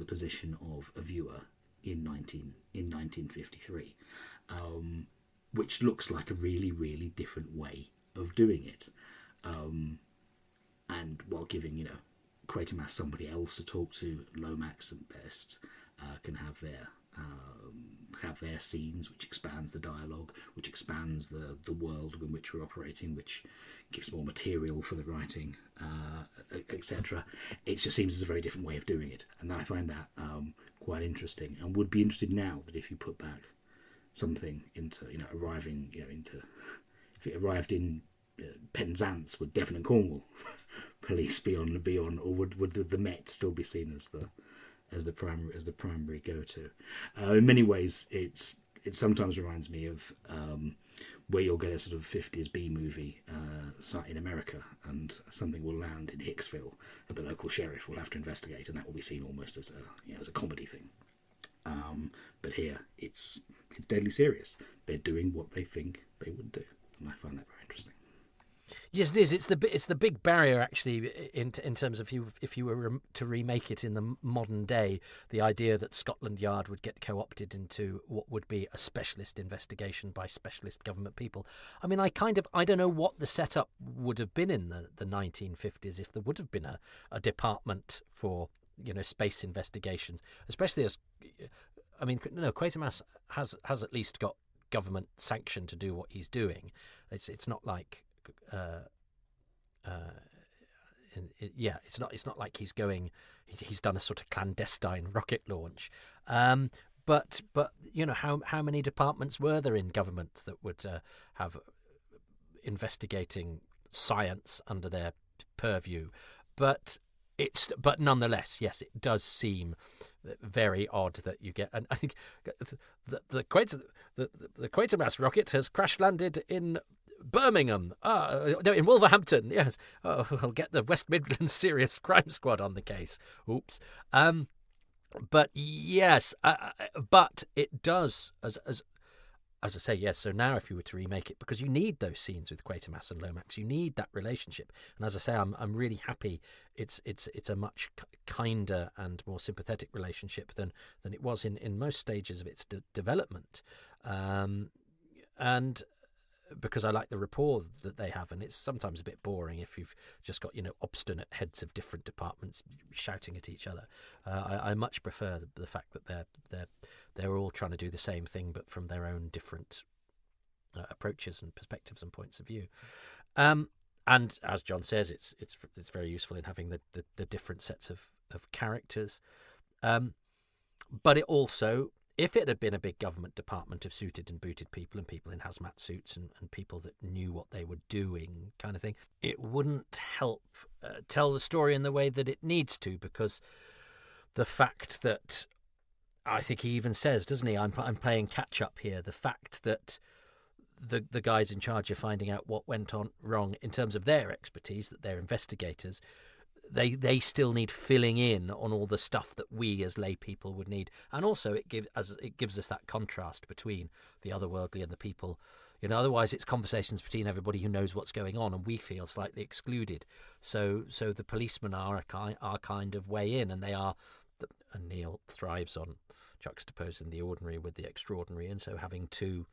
position of a viewer in 1953, which looks like a really, really different way of doing it, and while giving Quatermass somebody else to talk to, Lomax and Best can have their scenes, which expands the dialogue, which expands the world in which we're operating, which gives more material for the writing, etc. It just seems as a very different way of doing it, and I find that quite interesting, and would be interested now that if you put back something into if it arrived in Penzance, would Devon and Cornwall police be on, or would the Met still be seen as the primary go-to? In many ways, it sometimes reminds me of where you'll get a sort of 50s B movie site in America, and something will land in Hicksville, and the local sheriff will have to investigate, and that will be seen almost as a comedy thing. But here, it's deadly serious. They're doing what they think they would do, and I find that very interesting. Yes, it is. It's the big barrier, actually, in terms of if you were to remake it in the modern day, the idea that Scotland Yard would get co-opted into what would be a specialist investigation by specialist government people. I mean, I don't know what the setup would have been in the 1950s if there would have been a department for space investigations, especially as, I mean, Quatermass has at least got government sanction to do what he's doing. It's not like it's not like he's done a sort of clandestine rocket launch. But how many departments were there in government that would have investigating science under their purview? But nonetheless, yes, it does seem very odd that you get. And I think the Quatermass rocket has crash landed in Birmingham. No, in Wolverhampton. Yes. Oh, I'll get the West Midlands Serious Crime Squad on the case. Oops. But yes, but it does as I say, yes. So now, if you were to remake it, because you need those scenes with Quatermass and Lomax, you need that relationship. And as I say, I'm really happy. It's a much kinder and more sympathetic relationship than it was in most stages of its development. And because I like the rapport that they have, and it's sometimes a bit boring if you've just got obstinate heads of different departments shouting at each other. I much prefer the fact that they're all trying to do the same thing, but from their own different approaches and perspectives and points of view. And as John says, it's very useful in having the different sets of characters. But it also, if it had been a big government department of suited and booted people and people in hazmat suits and people that knew what they were doing kind of thing, it wouldn't help tell the story in the way that it needs to, because the fact that, I think he even says, doesn't he, I'm playing catch up here, the fact that the guys in charge of finding out what went on wrong in terms of their expertise, that they're investigators, they still need filling in on all the stuff that we as lay people would need. And also it gives us that contrast between the otherworldly and the people. Otherwise it's conversations between everybody who knows what's going on, and we feel slightly excluded. So the policemen are kind of way in, and they are. And Kneale thrives on juxtaposing the ordinary with the extraordinary, and so having two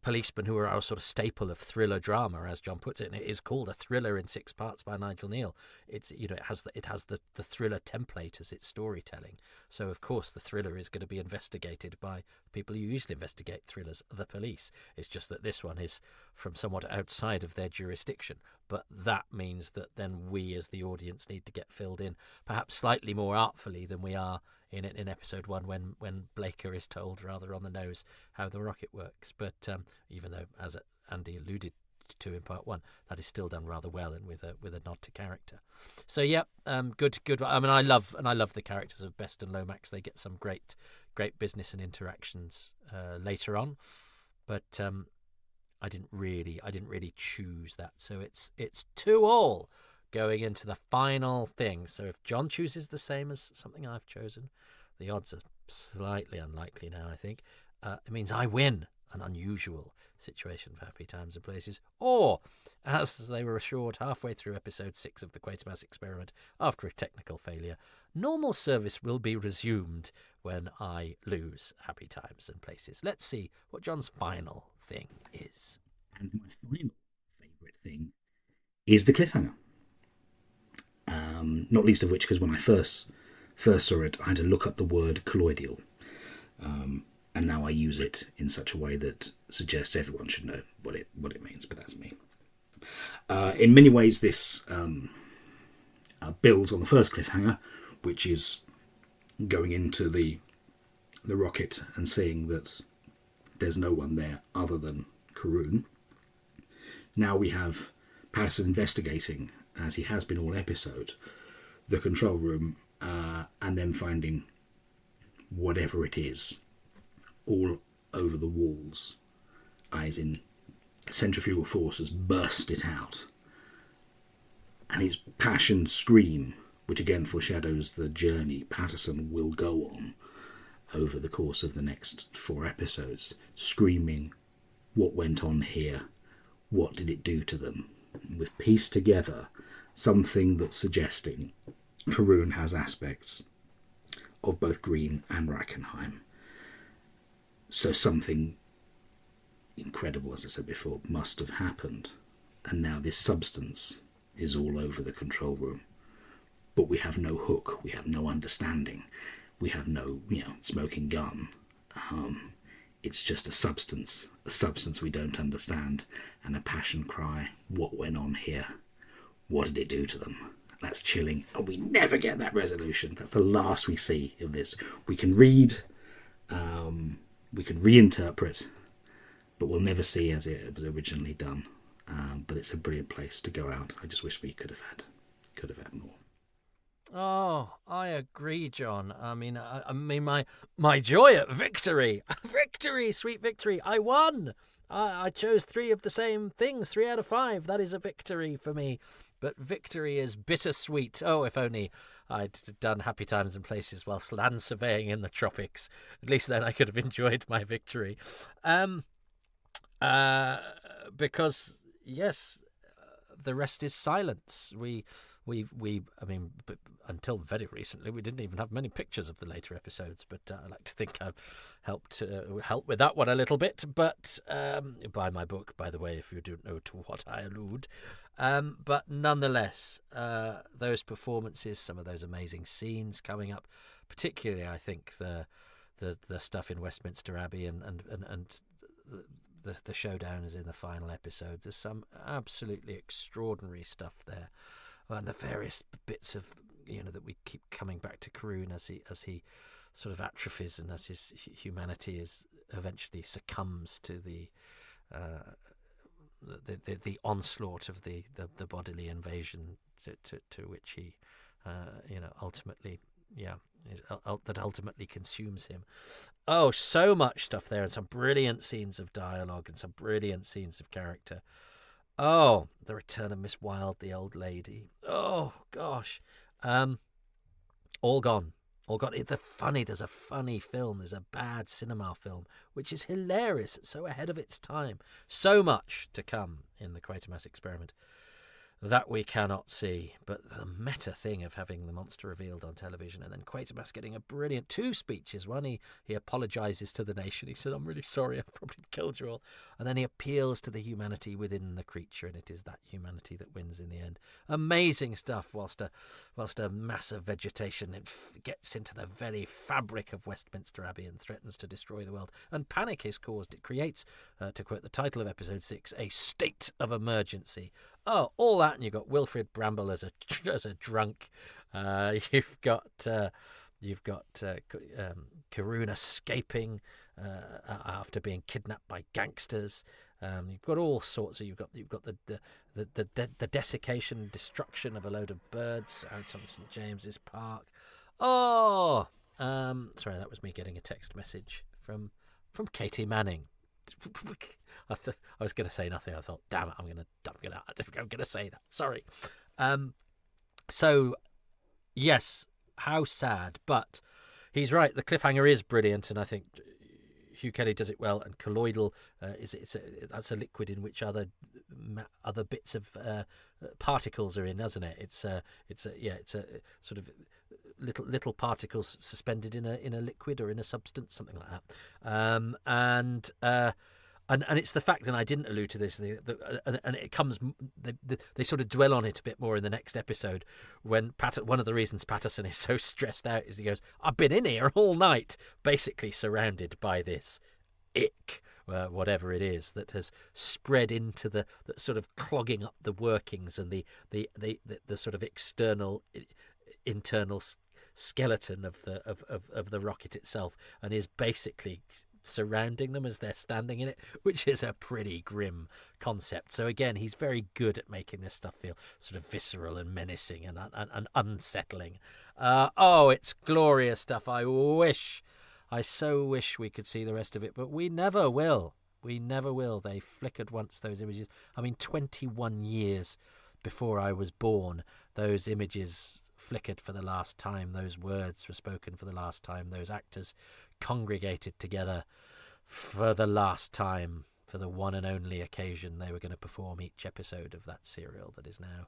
policemen who are our sort of staple of thriller drama, as John puts it, and it is called a thriller in 6 parts by Nigel Kneale. It's it has the thriller template as its storytelling. So of course the thriller is going to be investigated by people who usually investigate thrillers, the police. It's just that this one is from somewhat outside of their jurisdiction. But that means that then we as the audience need to get filled in, perhaps slightly more artfully than we are in episode 1 when Blaker is told rather on the nose how the rocket works. But even though, as Andy alluded to in part 1, that is still done rather well and with a nod to character. So yeah, good. I mean, I love the characters of Best and Lomax. They get some great business and interactions later on, but I didn't really choose that. So it's 2-2 going into the final thing. So if John chooses the same as something I've chosen, the odds are slightly unlikely now, I think. It means I win, an unusual situation for Happy Times and Places. Or, as they were assured halfway through episode 6 of the Quatermass Experiment, after a technical failure, normal service will be resumed when I lose Happy Times and Places. Let's see what John's final thing is. And my final favourite thing is the cliffhanger. Not least of which because when I first saw it, I had to look up the word colloidal, and now I use it in such a way that suggests everyone should know what it means. But that's me. In many ways, this builds on the first cliffhanger, which is going into the rocket and seeing that there's no one there other than Karun. Now we have Patterson investigating, as he has been all episode, the control room, and then finding whatever it is all over the walls, as in centrifugal force has burst it out. And his passionate scream, which again foreshadows the journey Patterson will go on over the course of the next 4 episodes, screaming, what went on here? What did it do to them? We've pieced together something that's suggesting Karun has aspects of both Green and Reichenheim. So something incredible, as I said before, must have happened. And now this substance is all over the control room. But we have no hook, we have no understanding, we have no, smoking gun. It's just a substance we don't understand, and a passion cry, what went on here? What did it do to them? That's chilling, and we never get that resolution. That's the last we see of this. We can read, we can reinterpret, but we'll never see as it was originally done. But it's a brilliant place to go out. I just wish we could have had more. Oh, I agree, John. I mean, my joy at victory, sweet victory. I won. I chose 3 of the same things, 3 out of 5. That is a victory for me. But victory is bittersweet. Oh, if only I'd done Happy Times and Places whilst land surveying in the tropics. At least then I could have enjoyed my victory. Because yes, the rest is silence. But until very recently, we didn't even have many pictures of the later episodes. But I like to think I've helped with that one a little bit. But buy my book, by the way, if you don't know to what I allude. But nonetheless, those performances, some of those amazing scenes coming up, particularly I think the stuff in Westminster Abbey and the showdowns in the final episode. There's some absolutely extraordinary stuff there. And the various bits of that we keep coming back to Karun as he sort of atrophies and as his humanity is eventually succumbs to the onslaught of the bodily invasion to which he ultimately that ultimately consumes him. Oh, so much stuff there, and some brilliant scenes of dialogue and some brilliant scenes of character. Oh, the return of Miss Wilde, the old lady. Oh, gosh. All gone. There's a funny film. There's a bad cinema film, which is hilarious. It's so ahead of its time. So much to come in the Quatermass Experiment that we cannot see. But the meta thing of having the monster revealed on television and then Quatermass getting a brilliant 2 speeches. One, he apologises to the nation. He said, I'm really sorry, I've probably killed you all. And then he appeals to the humanity within the creature, and it is that humanity that wins in the end. Amazing stuff, whilst a massive vegetation gets into the very fabric of Westminster Abbey and threatens to destroy the world. And panic is caused. It creates, to quote the title of episode 6, a state of emergency. Oh, all that, and you've got Wilfrid Bramble as a drunk. You've got Karun escaping after being kidnapped by gangsters. You've got all sorts of. You've got the desiccation and destruction of a load of birds out on St James's Park. Oh, sorry, that was me getting a text message from Katie Manning. I was going to say nothing. I thought, damn it, I'm going to say that. Sorry. So, yes, how sad, but he's right. The cliffhanger is brilliant, and I think Hugh Kelly does it well. And colloidal that's a liquid in which other bits of particles are in, doesn't it? It's a sort of little particles suspended in a liquid or in a substance, something like that. And it's the fact, and I didn't allude to this, and it comes, they sort of dwell on it a bit more in the next episode, when one of the reasons Patterson is so stressed out is he goes, I've been in here all night, basically surrounded by this ick, whatever it is, that has spread into that's sort of clogging up the workings and the sort of internal skeleton of the rocket itself, and is basically surrounding them as they're standing in it, which is a pretty grim concept. So again, he's very good at making this stuff feel sort of visceral and menacing and unsettling. It's glorious stuff. I so wish we could see the rest of it, but we never will. We never will. They flickered once, those images. I mean, 21 years before I was born, those images flickered for the last time. Those words were spoken for the last time. Those actors congregated together for the last time, for the one and only occasion they were going to perform each episode of that serial that is now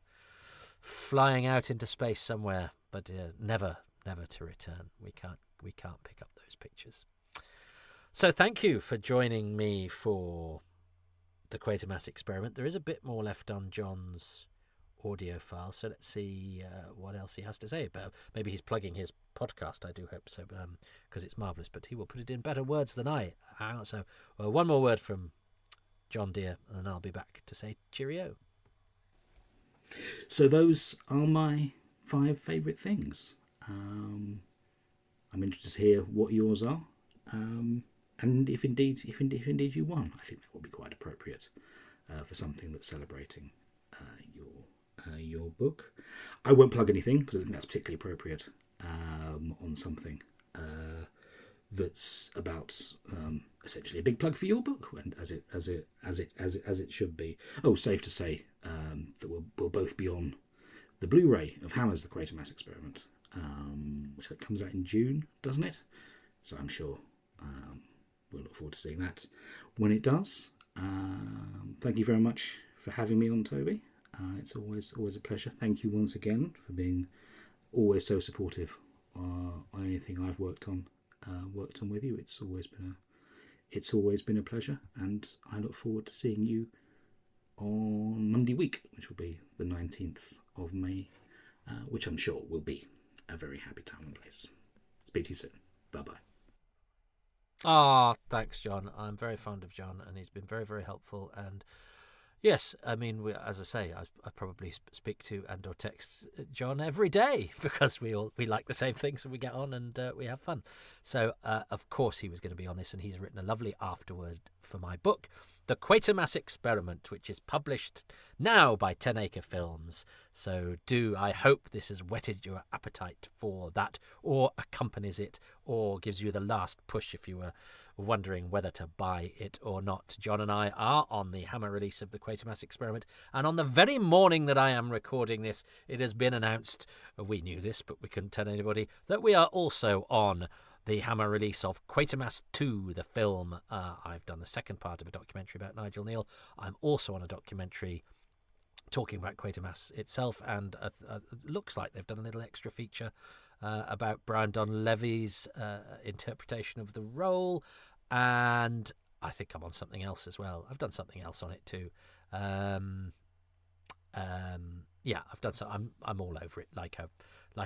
flying out into space somewhere, but never to return. We can't pick up those pictures. So thank you for joining me for the Quatermass Experiment. There is a bit more left on Jon's audio file, so let's see what else he has to say. But maybe he's plugging his podcast, I do hope so, because it's marvellous, but he will put it in better words than I. So one more word from Jon Dear, and then I'll be back to say cheerio. So those are my 5 favourite things. I'm interested to hear what yours are, and if indeed you won. I think that would be quite appropriate for something that's celebrating your book. I won't plug anything because I think that's particularly appropriate on something that's about essentially a big plug for your book, and as it should be. Oh, safe to say that we'll both be on the Blu-ray of Hammer's The Quatermass Experiment, which comes out in June, doesn't it? So I'm sure we'll look forward to seeing that when it does. Thank you very much for having me on, Toby. It's always a pleasure. Thank you once again for being always so supportive on anything I've worked on with you. It's always been a pleasure, and I look forward to seeing you on Monday week, which will be the 19th of May, which I'm sure will be a very happy time and place. Speak to you soon. Bye-bye. Thanks, Jon. I'm very fond of Jon, and he's been very, very helpful. And yes, I mean, as I say, I probably speak to and or text Jon every day because we like the same things and we get on and we have fun. So, of course, he was going to be on this, and he's written a lovely afterword for my book, The Quatermass Experiment, which is published now by 10 Acre Films. So I hope this has whetted your appetite for that, or accompanies it, or gives you the last push if you were wondering whether to buy it or not. Jon and I are on the Hammer release of The Quatermass Experiment, and on the very morning that I am recording this, it has been announced, we knew this but we couldn't tell anybody, that we are also on the Hammer release of Quatermass 2, the film. I've done the second part of a documentary about Nigel Kneale. I'm also on a documentary talking about Quatermass itself, and looks like they've done a little extra feature about Brian Donlevy's interpretation of the role, and I think I'm on something else as well. I've done something else on it too. Yeah, I've done so. I'm all over it like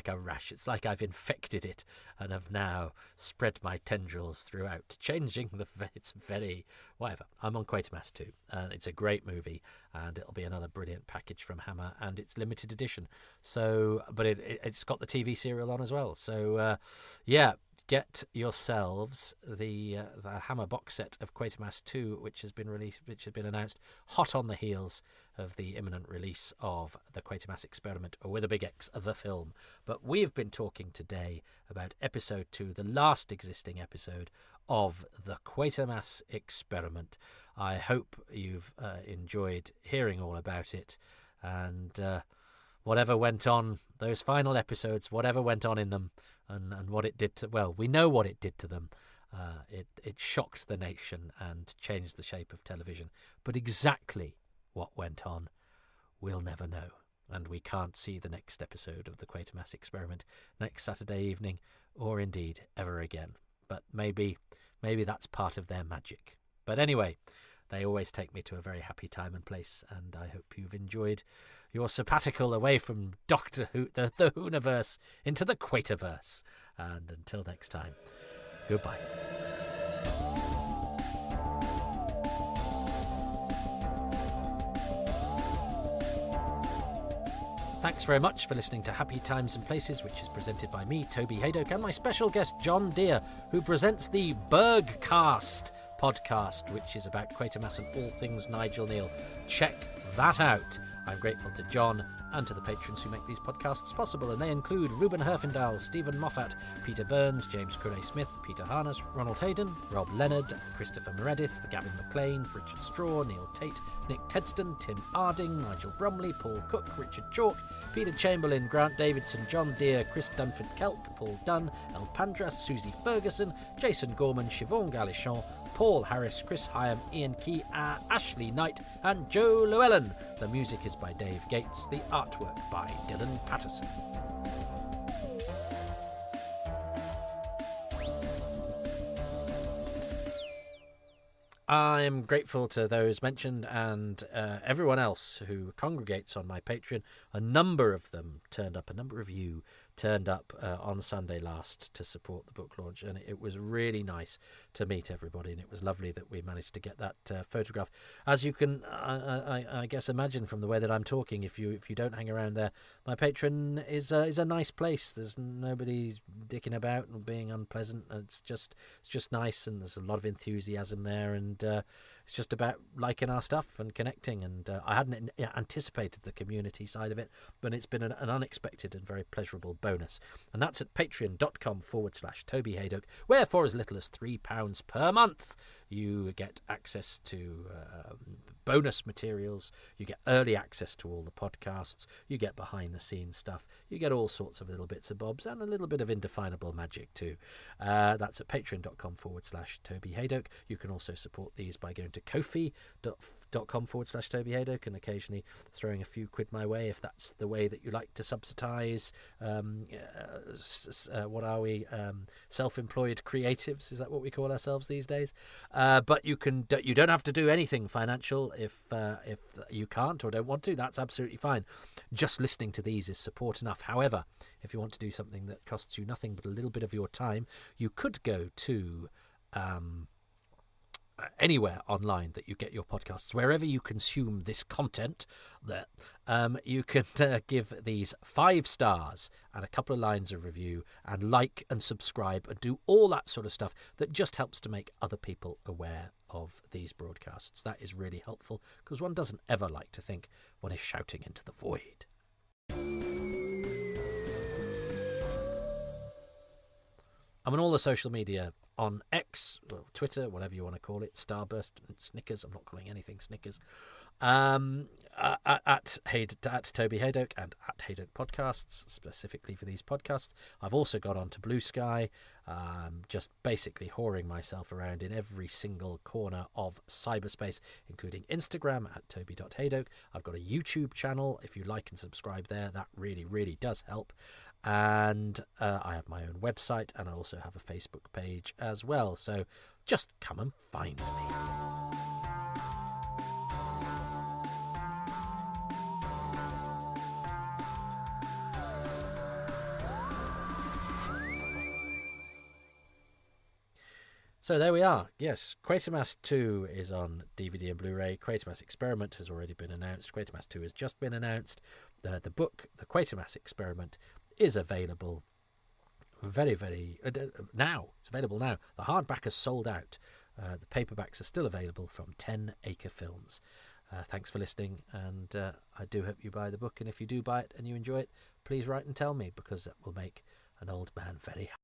a rash. It's like I've infected it and have now spread my tendrils throughout, changing it's very whatever. I'm on Quatermass 2, and it's a great movie, and it'll be another brilliant package from Hammer, and it's limited edition. So, but it's got the TV serial on as well. So, yeah. Get yourselves the Hammer box set of Quatermass 2, which has been announced hot on the heels of the imminent release of The Quatermass Experiment, or with a big X, of the film. But we've been talking today about episode 2, the last existing episode of The Quatermass Experiment. I hope you've enjoyed hearing all about it, and whatever went on, those final episodes, whatever went on in them, and what it did to, well, we know what it did to them. It shocked the nation and changed the shape of television. But exactly what went on, we'll never know. And we can't see the next episode of The Quatermass Experiment next Saturday evening, or indeed ever again. But maybe that's part of their magic. But anyway, they always take me to a very happy time and place, and I hope you've enjoyed your sabbatical away from Doctor Who, the Whoniverse, into the Quaterverse. And until next time, goodbye. Thanks very much for listening to Happy Times and Places, which is presented by me, Toby Haydock, and my special guest, Jon Dear, who presents the BERGCast podcast, which is about Quatermass and all things Nigel Kneale. Check that out. I'm grateful to Jon and to the patrons who make these podcasts possible, and they include Ruben Herfindahl, Stephen Moffat, Peter Burns, James Curray-Smith, Peter Harness, Ronald Hayden, Rob Leonard, Christopher Meredith, Gavin McLean, Richard Straw, Neil Tate, Nick Tedston, Tim Arding, Nigel Bromley, Paul Cook, Richard Chalk, Peter Chamberlain, Grant Davidson, Jon Dear, Chris Dunford-Kelk, Paul Dunn, El Pandras, Susie Ferguson, Jason Gorman, Siobhan Galichon, Paul Harris, Chris Hyam, Ian Key, Ashley Knight, and Joe Llewellyn. The music is by Dave Gates, the artwork by Dylan Patterson. I'm grateful to those mentioned and everyone else who congregates on my Patreon. A number of them turned up, a number of you turned up on Sunday last to support the book launch, and it was really nice to meet everybody, and it was lovely that we managed to get that photograph. As you can, I guess, imagine from the way that I'm talking, if you don't hang around there, my Patreon is a nice place. There's nobody dicking about and being unpleasant. It's just nice, and there's a lot of enthusiasm there, and it's just about liking our stuff and connecting. And I hadn't anticipated the community side of it, but it's been an unexpected and very pleasurable bonus. And that's at patreon.com/Toby Haydock, where for as little as £3 per month you get access to bonus materials, you get early access to all the podcasts, you get behind the scenes stuff, you get all sorts of little bits and bobs, and a little bit of indefinable magic too. That's at patreon.com/Toby Haydock. You can also support these by going to kofi.com/Toby Haydock and occasionally throwing a few quid my way if that's the way that you like to subsidise. What are we? Self-employed creatives? Is that what we call ourselves these days? But you don't have to do anything financial if you can't or don't want to. That's absolutely fine. Just listening to these is support enough. However, if you want to do something that costs you nothing but a little bit of your time, you could go to anywhere online that you get your podcasts, wherever you consume this content, that you can give these 5 stars and a couple of lines of review and like and subscribe and do all that sort of stuff that just helps to make other people aware of these broadcasts. That is really helpful, because one doesn't ever like to think one is shouting into the void. I'm on all the social media, on X, or Twitter, whatever you want to call it, Starburst, Snickers. I'm not calling anything Snickers. At Toby Haydock and at Haydock Podcasts, specifically for these podcasts. I've also got onto Blue Sky, just basically whoring myself around in every single corner of cyberspace, including Instagram at toby.haydock. I've got a YouTube channel. If you like and subscribe there, that really, really does help. And I have my own website, and I also have a Facebook page as well. So just come and find me. So there we are. Yes, Quatermass 2 is on DVD and Blu-ray. Quatermass Experiment has already been announced. Quatermass 2 has just been announced. The book, The Quatermass Experiment, is available now. It's available now. The hardback is sold out. The paperbacks are still available from 10 Acre Films. Thanks for listening, and I do hope you buy the book. And if you do buy it and you enjoy it, please write and tell me, because that will make an old man very happy.